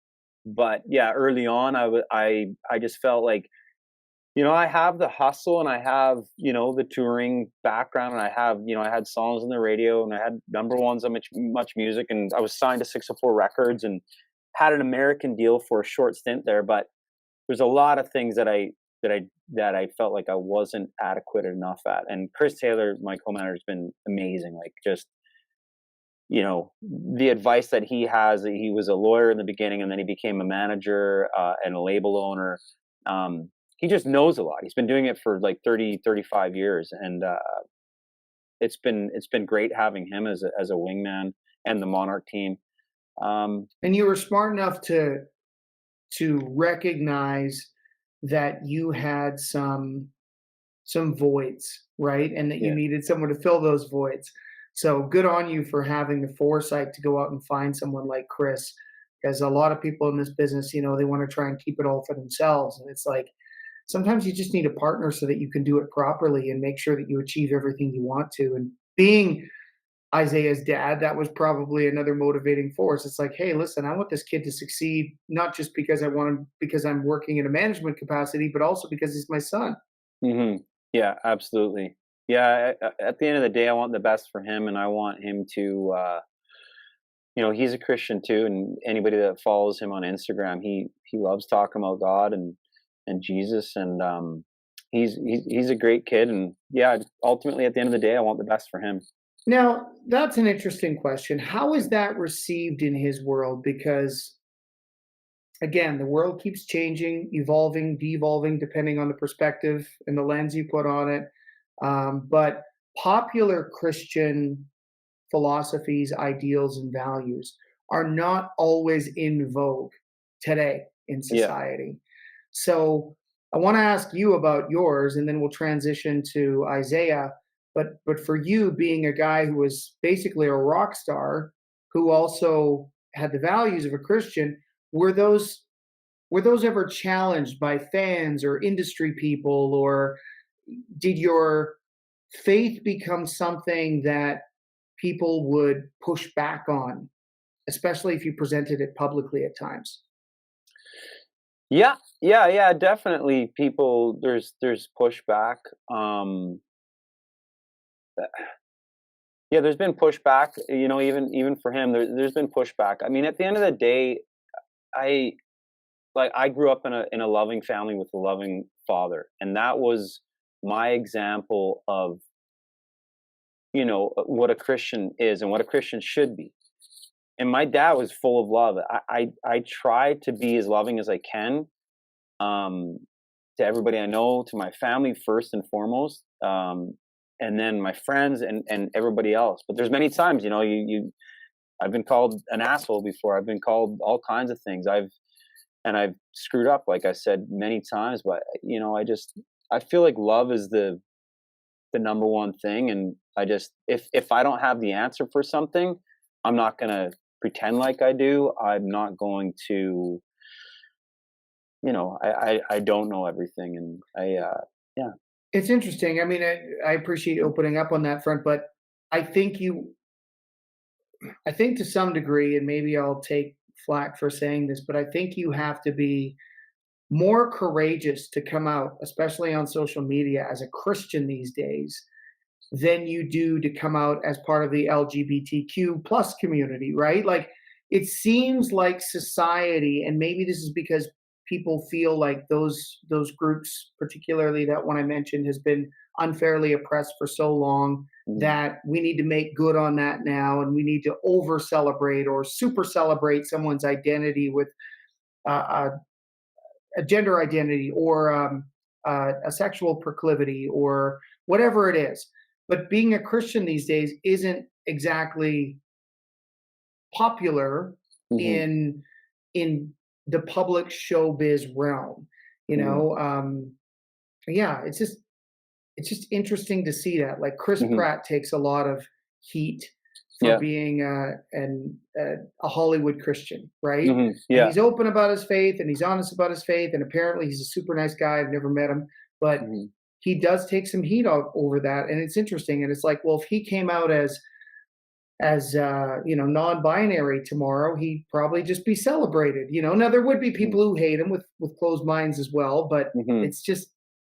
but yeah, early on, I just felt like, I have the hustle, and I have, the touring background, and I have, I had songs on the radio, and I had number ones on much music, and I was signed to 604 Records, and had an American deal for a short stint there. But there's a lot of things that I that I felt like I wasn't adequate enough at. And Chris Taylor, my co-manager, has been amazing. Like, just, the advice that he has. He was a lawyer in the beginning, and then he became a manager and a label owner. He just knows a lot. He's been doing it for like 35 years, and it's been great having him as a wingman, and the Monarch team. And you were smart enough to recognize that you had some voids, right? And that you Yeah. needed someone to fill those voids. So good on you for having the foresight to go out and find someone like Chris. Because a lot of people in this business, they want to try and keep it all for themselves. And it's like sometimes you just need a partner so that you can do it properly and make sure that you achieve everything you want to. And being Isaiah's dad, that was probably another motivating force. It's like, hey, listen, I want this kid to succeed, not just because I want him because I'm working in a management capacity, but also because he's my son. hmm Yeah, absolutely. Yeah, at the end of the day, I want the best for him, and I want him to. He's a Christian too, and anybody that follows him on Instagram, he loves talking about God and Jesus, and he's a great kid, and yeah, ultimately at the end of the day, I want the best for him. Now, that's an interesting question. How is that received in his world? Because again, the world keeps changing, evolving, devolving, depending on the perspective and the lens you put on it. But popular Christian philosophies, ideals, and values are not always in vogue today in Yeah. society. So I want to ask you about yours, and then we'll transition to Isaiah. But for you, being a guy who was basically a rock star, who also had the values of a Christian, were those were those ever challenged by fans or industry people, or did your faith become something that people would push back on, especially if you presented it publicly at times? Yeah, yeah, definitely. People, there's pushback. Um, yeah, there's been pushback. Even for him, there's been pushback. I mean, at the end of the day, I I grew up in a loving family with a loving father, and that was my example of what a Christian is and what a Christian should be. And my dad was full of love. I try to be as loving as I can, um, to everybody I know, to my family first and foremost, and then my friends and everybody else. But there's many times, I've been called an asshole before. I've been called all kinds of things. I've screwed up, like I said, many times. But I feel like love is the number one thing, and if I don't have the answer for something, I'm not gonna pretend like I do. I'm not going to, I don't know everything, and yeah. It's interesting. I mean, I appreciate you opening up on that front, but I think you, I think to some degree, and maybe I'll take flack for saying this, but I think you have to be more courageous to come out, especially on social media, as a Christian these days than you do to come out as part of the LGBTQ plus community, right? Like, it seems like society, and maybe this is because people feel like those groups, particularly that one I mentioned, has been unfairly oppressed for so long, Mhm. that we need to make good on that now, and we need to over celebrate or super celebrate someone's identity with a gender identity or a sexual proclivity or whatever it is. But being a Christian these days isn't exactly popular Mhm. in in the public showbiz realm. You Mhm. know, yeah, it's just interesting to see that. Like Chris Mhm. Pratt takes a lot of heat for Yeah. being a Hollywood Christian, right? Mhm. And Yeah. he's open about his faith and he's honest about his faith. And apparently, he's a super nice guy. I've never met him, but Mhm. he does take some heat over that. And it's interesting. And it's like, well, if he came out as non-binary tomorrow, he'd probably just be celebrated. Now there would be Mhm. people who hate him with closed minds as well, but Mhm.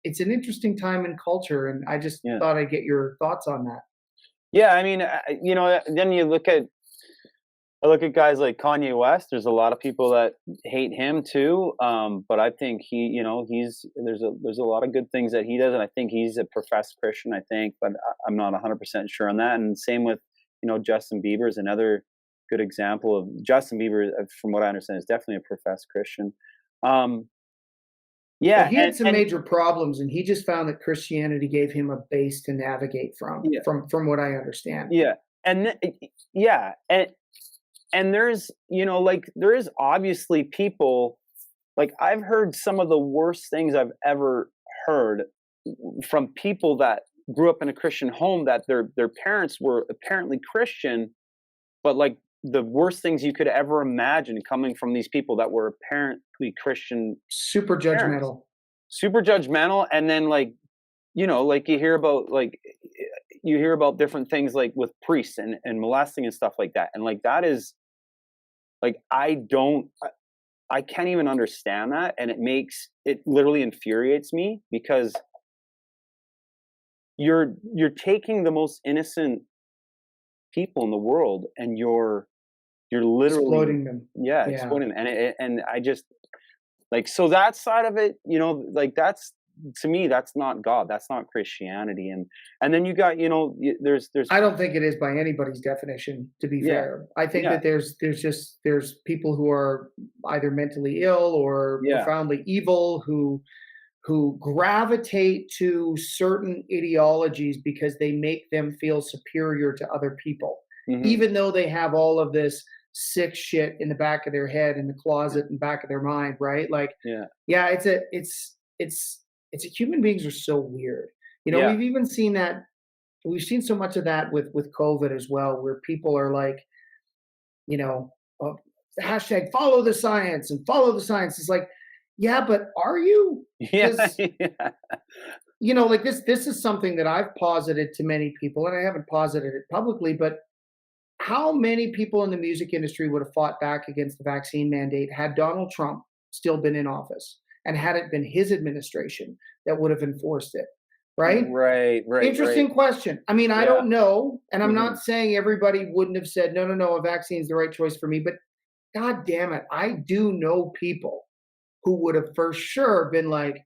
it's an interesting time in culture, and I just Yeah. thought I'd get your thoughts on that. Yeah, I mean, then I look at guys like Kanye West. There's a lot of people that hate him too. But I think there's a lot of good things that he does, and I think he's a professed Christian. I think, but I'm not 100% sure on that. And same with Justin Bieber is another good example of Justin Bieber. From what I understand, is definitely a professed Christian. Um, Well, yeah, he had some and major problems, and he just found that Christianity gave him a base to navigate from, yeah, from what I understand. yeah, yeah, and there's like there is obviously people. Like, I've heard some of the worst things I've ever heard from people that grew up in a Christian home, that their parents were apparently Christian, but like the worst things you could ever imagine coming from these people that were apparently Christian Super parents. judgmental. Super judgmental, and then like like you hear about different things like with priests and molesting and stuff like that, and like that is like I can't even understand that, and it literally infuriates me because you're taking the most innocent people in the world and you're literally Exploiting them. Yeah. exploiting them. And I just like, so that side of it, like that's, to me, that's not God, that's not Christianity. And then you got there's I don't think it is by anybody's definition, to be yeah, fair. I think yeah, that there's people who are either mentally ill or yeah, profoundly evil who gravitate to certain ideologies because they make them feel superior to other people, hmm, even though they have all of this sick shit in the back of their head, in the closet, in the back of their mind, right? Like, yeah, yeah, it's a human beings are so weird. yeah, We've even seen that we've seen so much of that with COVID as well, where people are like, you know, uh, hashtag follow the science and follow the science. It's like, yeah, but are you? yeah, Because yeah, like this is something that I've posited to many people, and I haven't posited it publicly, but how many people in the music industry would have fought back against the vaccine mandate had Donald Trump still been in office and had it been his administration that would have enforced it, right? right, right, right, Interesting question. I mean, I yeah, don't know, and I'm hmm, not saying everybody wouldn't have said, "No, no, no, a vaccine is the right choice for me," but god damn it, I do know people who would have for sure been like,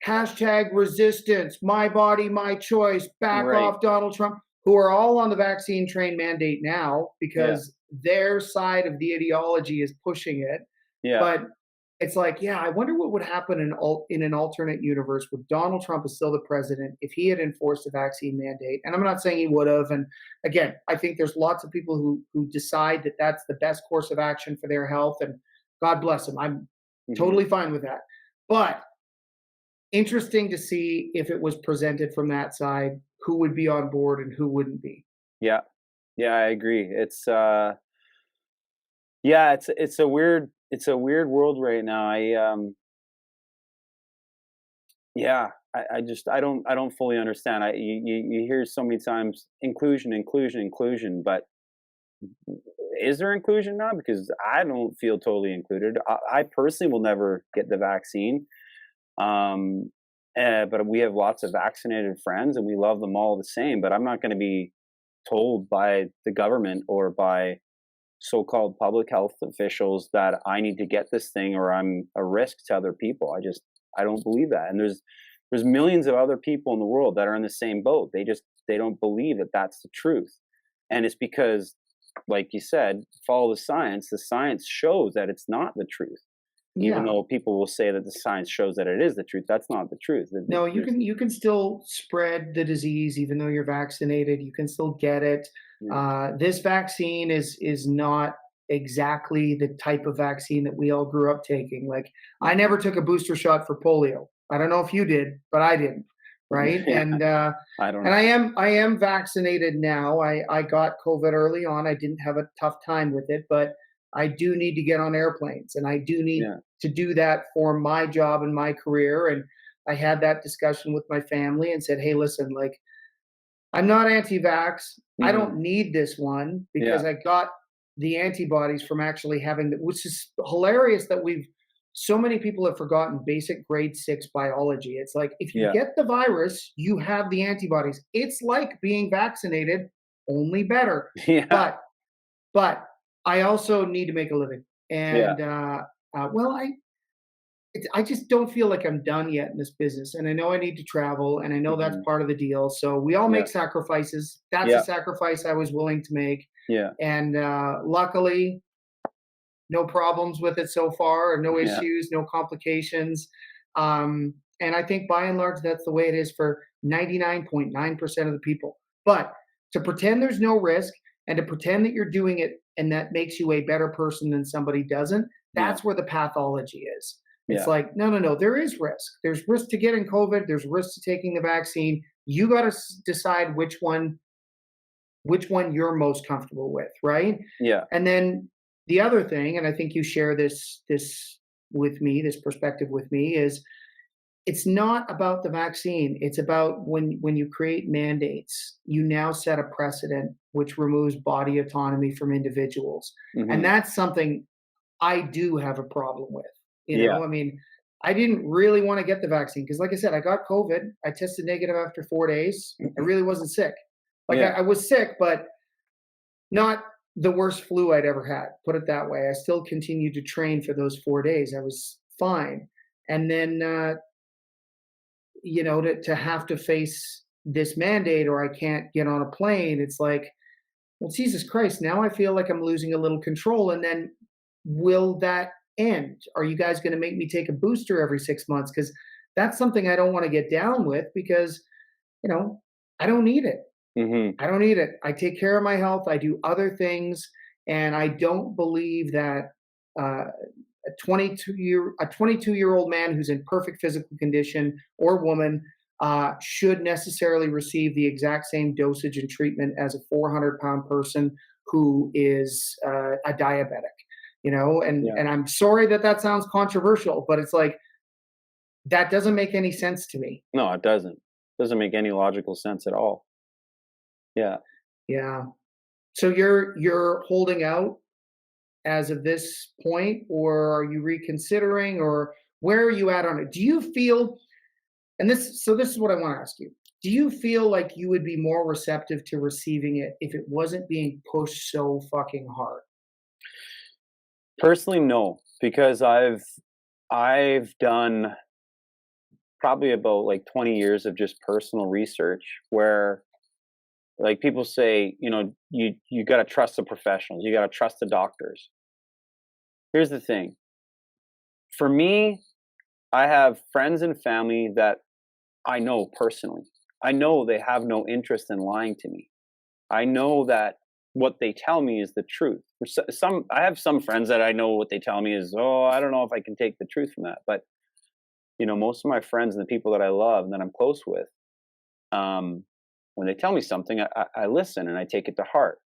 hashtag resistance, my body, my choice, back right, off Donald Trump, who are all on the vaccine train mandate now yeah, because their side of the ideology is pushing it. yeah, But it's like, yeah, I wonder what would happen in an alternate universe where Donald Trump is still the president if he had enforced a vaccine mandate. And I'm not saying he would have. And again, I think there's lots of people who decide that that's the best course of action for their health, and God bless them. I'm hmm, totally fine with that. But interesting to see if it was presented from that side, who would be on board and who wouldn't be. yeah, yeah, I agree. Yeah, it's a weird world right now. Yeah, I just I don't fully understand. You hear so many times inclusion, inclusion, inclusion, but is there inclusion now? Because I don't feel totally included. I personally will never get the vaccine. Um, but we have lots of vaccinated friends, and we love them all the same. But I'm not going to be told by the government or by so-called public health officials that I need to get this thing or I'm a risk to other people. I don't believe that. And there's millions of other people in the world that are in the same boat. They just They don't believe that that's the truth. And it's because, like you said, follow the science. The science shows that it's not the truth. Even Yeah. though people will say that the science shows that it is the truth, that's not the truth. No, you There's, can still spread the disease even though you're vaccinated. You can still get it. yeah. This vaccine is not exactly the type of vaccine that we all grew up taking. Like I Mhm. never took a booster shot for polio. I don't know if you did, but I didn't. Right. Yeah, I don't And know. I am vaccinated now. I got COVID early on. I didn't have a tough time with it, but I do need to get on airplanes and I do need Yeah. to do that for my job and my career. And I had that discussion with my family and said, "Hey, listen, like I'm not anti-vax. I Hmm. don't need this one because Yeah. I got the antibodies from actually having the, which is hilarious that we've so many people have forgotten basic grade 6 biology. It's like if you Yeah. get the virus, you have the antibodies. It's like being vaccinated, only better. Yeah. But but I also need to make a living. Yeah. And well, I just don't feel like I'm done yet in this business. And I know I need to travel, and I know that's Hmm. part of the deal. So we all Yeah. make sacrifices. That's a Yeah. sacrifice I was willing to make. Yeah. And luckily, no problems with it so far, no Yeah. issues, no complications. And I think by and large, that's the way it is for 99.9% of the people. But to pretend there's no risk and to pretend that you're doing it and that makes you a better person than somebody doesn't, Yeah. that's where the pathology is. It's Yeah. like, no, no, no, there is risk. There's risk to getting COVID, there's risk to taking the vaccine. You got to decide which one you're most comfortable with, right? Yeah. And then the other thing, and I think you share this with me, this perspective with me, is it's not about the vaccine. It's about when you create mandates, you now set a precedent which removes body autonomy from individuals. And Hmm. that's something I do have a problem with. Yeah. I mean, I didn't really want to get the vaccine because, like I said, I got COVID. I tested negative after 4 days. I really wasn't sick. Like Yeah. I was sick, but not the worst flu I'd ever had. Put it that way. I still continued to train for those 4 days. I was fine. And then, to have to face this mandate or I can't get on a plane, it's like, well, Jesus Christ, now I feel like I'm losing a little control. And then will that end? Are you guys going to make me take a booster every 6 months? Because that's something I don't want to get down with because, you know, I don't need it. Hmm. I don't need it. I take care of my health. I do other things. And I don't believe that a 22-year-old man who's in perfect physical condition or woman should necessarily receive the exact same dosage and treatment as a 400-pound person who is a diabetic. Yeah. And I'm sorry that that sounds controversial, but it's like that doesn't make any sense to me. No, it doesn't. Doesn't make any logical sense at all. Yeah. Yeah. So you're holding out as of this point, or are you reconsidering, or where are you at on it? Do you feel, and this is what I want to ask you. Do you feel like you would be more receptive to receiving it if it wasn't being pushed so fucking hard? Personally, no, because I've done probably about like 20 years of just personal research where like people say, you got to trust the professionals, you got to trust the doctors. Here's the thing. For me, I have friends and family that I know personally. I know they have no interest in lying to me. I know that what they tell me is the truth. I have some friends that I know what they tell me is, oh, I don't know if I can take the truth from that. But most of my friends and the people that I love and that I'm close with, when they tell me something, I listen and I take it to heart.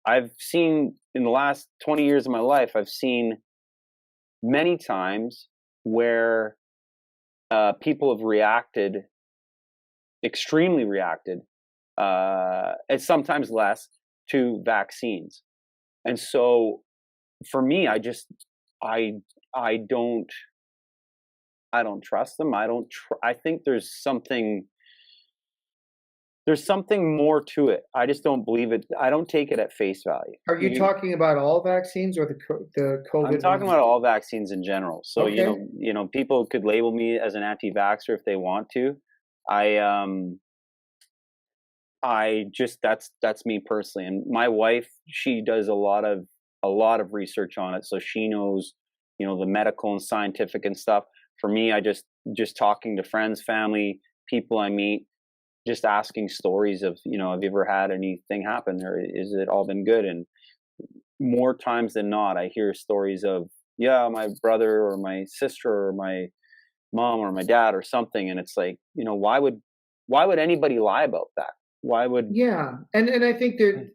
I've seen in the last 20 years of my life, I've seen many times where people have reacted, extremely reacted, and sometimes less to vaccines. And so for me, I I don't I don't trust them. I think there's something more to it. I just don't believe it. I don't take it at face value. Are you talking about all vaccines or the I'm COVID talking ones? about all vaccines in general. So, Okay. people could label me as an anti-vaxxer if they want to. I that's me personally. And my wife, she does a lot of research on it, so she knows, the medical and scientific and stuff. For me, I just talking to friends, family, people I meet, just asking stories of, have you ever had anything happen, or is it all been good? And more times than not, I hear stories of, yeah, my brother or my sister or my mom or my dad or something, and it's like, why would anybody lie about that? Why would Yeah, and I think that,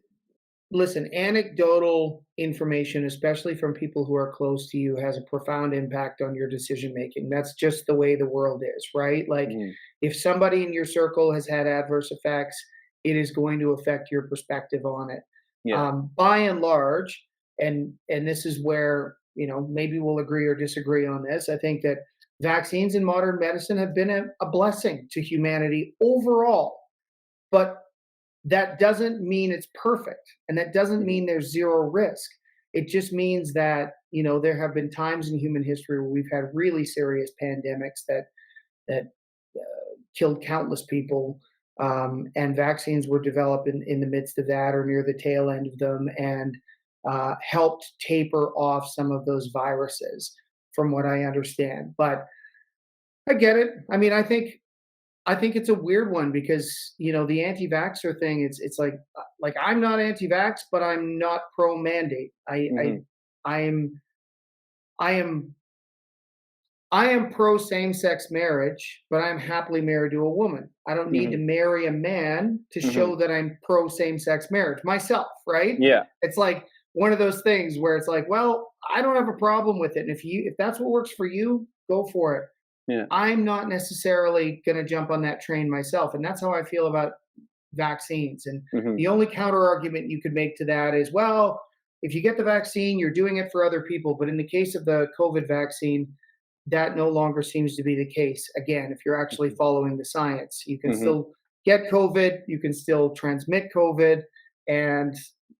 listen, anecdotal information, especially from people who are close to you, has a profound impact on your decision making. That's just the way the world is, right? Like, Mhm. if somebody in your circle has had adverse effects, it is going to affect your perspective on it. Yeah. By and large, and this is where, maybe we'll agree or disagree on this. I think that vaccines in modern medicine have been a blessing to humanity overall, but that doesn't mean it's perfect, and that doesn't Mhm. mean there's zero risk. It just means that, there have been times in human history where we've had really serious pandemics that killed countless people, and vaccines were developed in the midst of that or near the tail end of them, and helped taper off some of those viruses, from what I understand. But I get it. I mean, I think it's a weird one because, the anti-vaxxer thing, it's like I'm not anti-vax, but I'm not pro mandate. Mhm. I am I am I am pro same-sex marriage, but I'm happily married to a woman. I don't need to Mhm. marry a man to Mhm. show that I'm pro same-sex marriage myself, right? Yeah. It's like one of those things where it's like, well, I don't have a problem with it. And if that's what works for you, go for it. Yeah. I'm not necessarily going to jump on that train myself. And that's how I feel about vaccines. And Mhm. the only counter argument you could make to that is, well, if you get the vaccine, you're doing it for other people. But in the case of the COVID vaccine, that no longer seems to be the case. Again, if you're actually Mhm. following the science, you can Mhm. still get COVID, you can still transmit COVID, and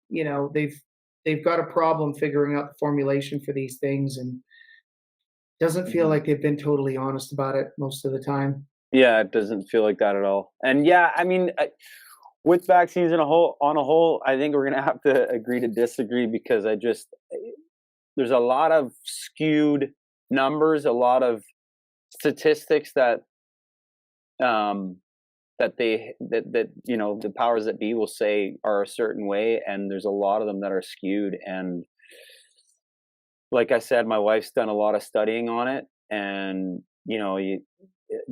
they've got a problem figuring out the formulation for these things, and doesn't feel Mhm. like they've been totally honest about it most of the time. Yeah, it doesn't feel like that at all. And yeah, I mean, with vaccines on a whole, I think we're gonna have to agree to disagree because there's a lot of skewed numbers, a lot of statistics um that the powers that be will say are a certain way, and there's a lot of them that are skewed. And like I said, my wife's done a lot of studying on it, and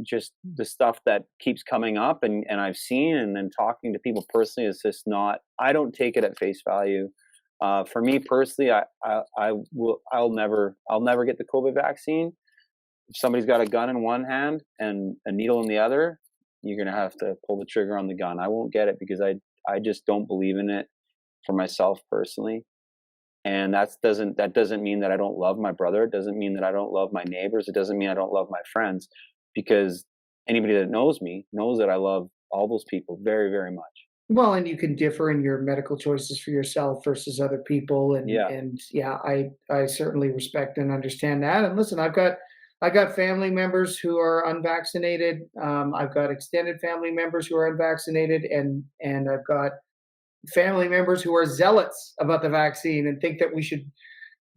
just the stuff that keeps coming up, and I've seen, and then talking to people personally, is just not. I don't take it at face value. For me personally, I'll never get the COVID vaccine. If somebody's got a gun in one hand and a needle in the other, you're gonna have to pull the trigger on the gun. I won't get it because I just don't believe in it for myself personally. And that doesn't mean that I don't love my brother. It doesn't mean that I don't love my neighbors. It doesn't mean I don't love my friends, because anybody that knows me knows that I love all those people very, very much. Well, and you can differ in your medical choices for yourself versus other people, and Yeah. and yeah, I certainly respect and understand that. And listen, I got family members who are unvaccinated. I've got extended family members who are unvaccinated, and I've got family members who are zealots about the vaccine and think that we should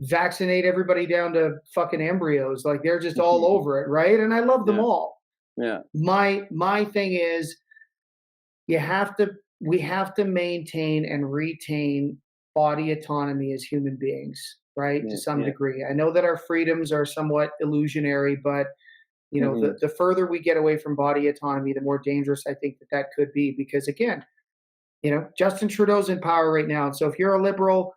vaccinate everybody down to fucking embryos. Like they're just all over it, right? And I love them Yeah. all. Yeah. My thing is, you have to we have to maintain and retain body autonomy as human beings, right? To Yeah. some Yeah. degree. I know that our freedoms are somewhat illusionary, but Hmm. the further we get away from body autonomy, the more dangerous I think that could be. Because again, Justin Trudeau's in power right now, and so if you're a liberal,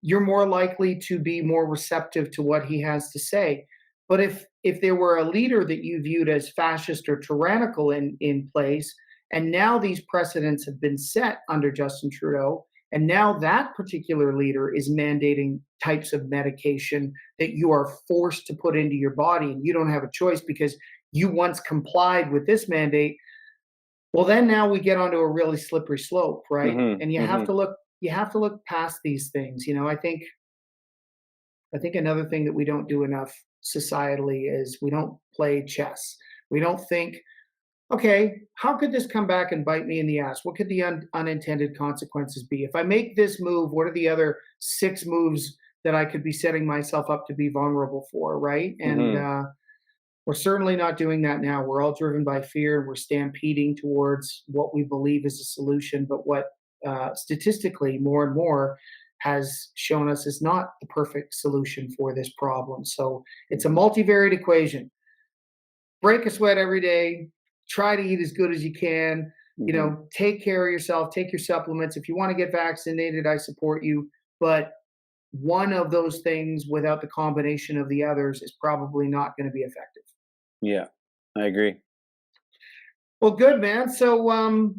you're more likely to be more receptive to what he has to say. But if there were a leader that you viewed as fascist or tyrannical in place, and now these precedents have been set under Justin Trudeau, and now that particular leader is mandating types of medication that you are forced to put into your body, and you don't have a choice because you once complied with this mandate. Well, then now we get onto a really slippery slope, right? Hmm. And Hmm. you have to look past these things. I think another thing that we don't do enough societally is we don't play chess. We don't think, okay, how could this come back and bite me in the ass? What could the unintended consequences be? If I make this move, what are the other 6 moves that I could be setting myself up to be vulnerable for, right? And Hmm. we're certainly not doing that now. We're all driven by fear and we're stampeding towards what we believe is a solution, but what statistically more and more has shown us is not the perfect solution for this problem. So it's a Hmm. multivariate equation. Break a sweat every day, try to eat as good as you can, Hmm. take care of yourself, take your supplements. If you want to get vaccinated, I support you. But one of those things without the combination of the others is probably not going to be effective. Yeah, I agree. Well, good, man. So,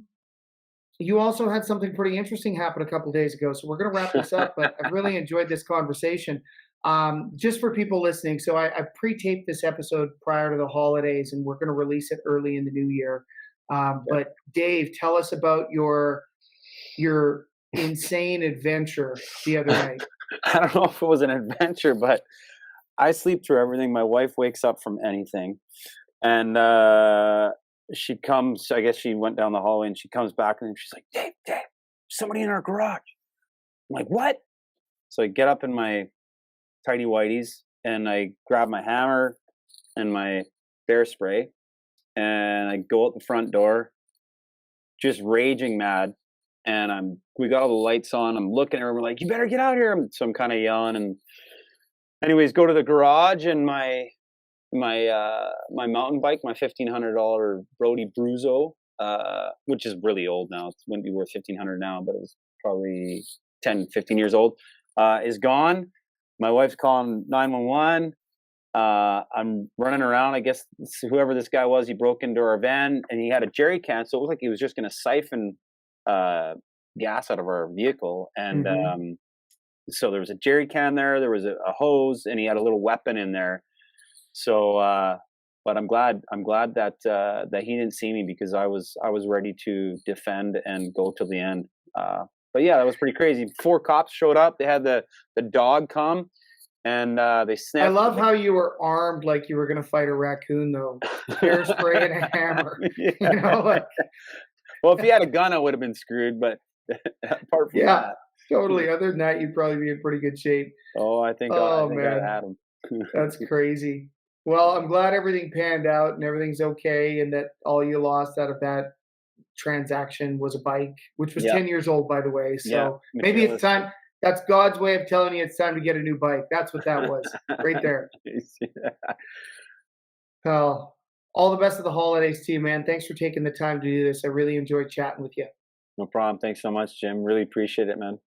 you also had something pretty interesting happen a couple days ago. So we're going to wrap this up, but I've really enjoyed this conversation. Just for people listening, so I pre-taped this episode prior to the holidays, and we're going to release it early in the new year. Yeah. But Dave, tell us about your insane adventure the other night. I don't know if it was an adventure, but I sleep through everything. My wife wakes up from anything. And she comes, I guess she went down the hallway and she comes back and she's like, Dave, somebody in our garage. I'm like, what? So I get up in my tidy whities and I grab my hammer and my bear spray and I go out the front door, just raging mad. And we got all the lights on. I'm looking at her. We're like, you better get out here. So I'm kind of yelling. And anyways, go to the garage and my mountain bike, my $1,500 Brody Bruzo, which is really old now. It wouldn't be worth 1,500 now, but it was probably 10, 15 years old, is gone. My wife's calling 911. I'm running around. I guess whoever this guy was, he broke into our van and he had a jerry can. So it looked like he was just going to siphon gas out of our vehicle. And Hmm. so there was a jerry can there. There was a hose, and he had a little weapon in there. So, but I'm glad that that he didn't see me because I was ready to defend and go till the end. But yeah, that was pretty crazy. 4 cops showed up. They had the dog come and they I sniffed. love how you were armed like you were going to fight a raccoon, though. Bear spray and a hammer. You Yeah. know, like Well, if he had a gun, I would have been screwed. But apart from yeah, that, totally. Other than that, you'd probably be in pretty good shape. oh, I Oh think I man, had him. that's crazy. Well, I'm glad everything panned out and everything's okay, and that all you lost out of that transaction was a bike, which was Yeah, 10 years old, by the way. yeah, So maybe it's materialistic. time. That's God's way of telling you it's time to get a new bike. That's what that was, right there. Pal, all the best of the holidays to you, man. Thanks for taking the time to do this. I really enjoyed chatting with you. No problem. Thanks so much, Jim. Really appreciate it, man.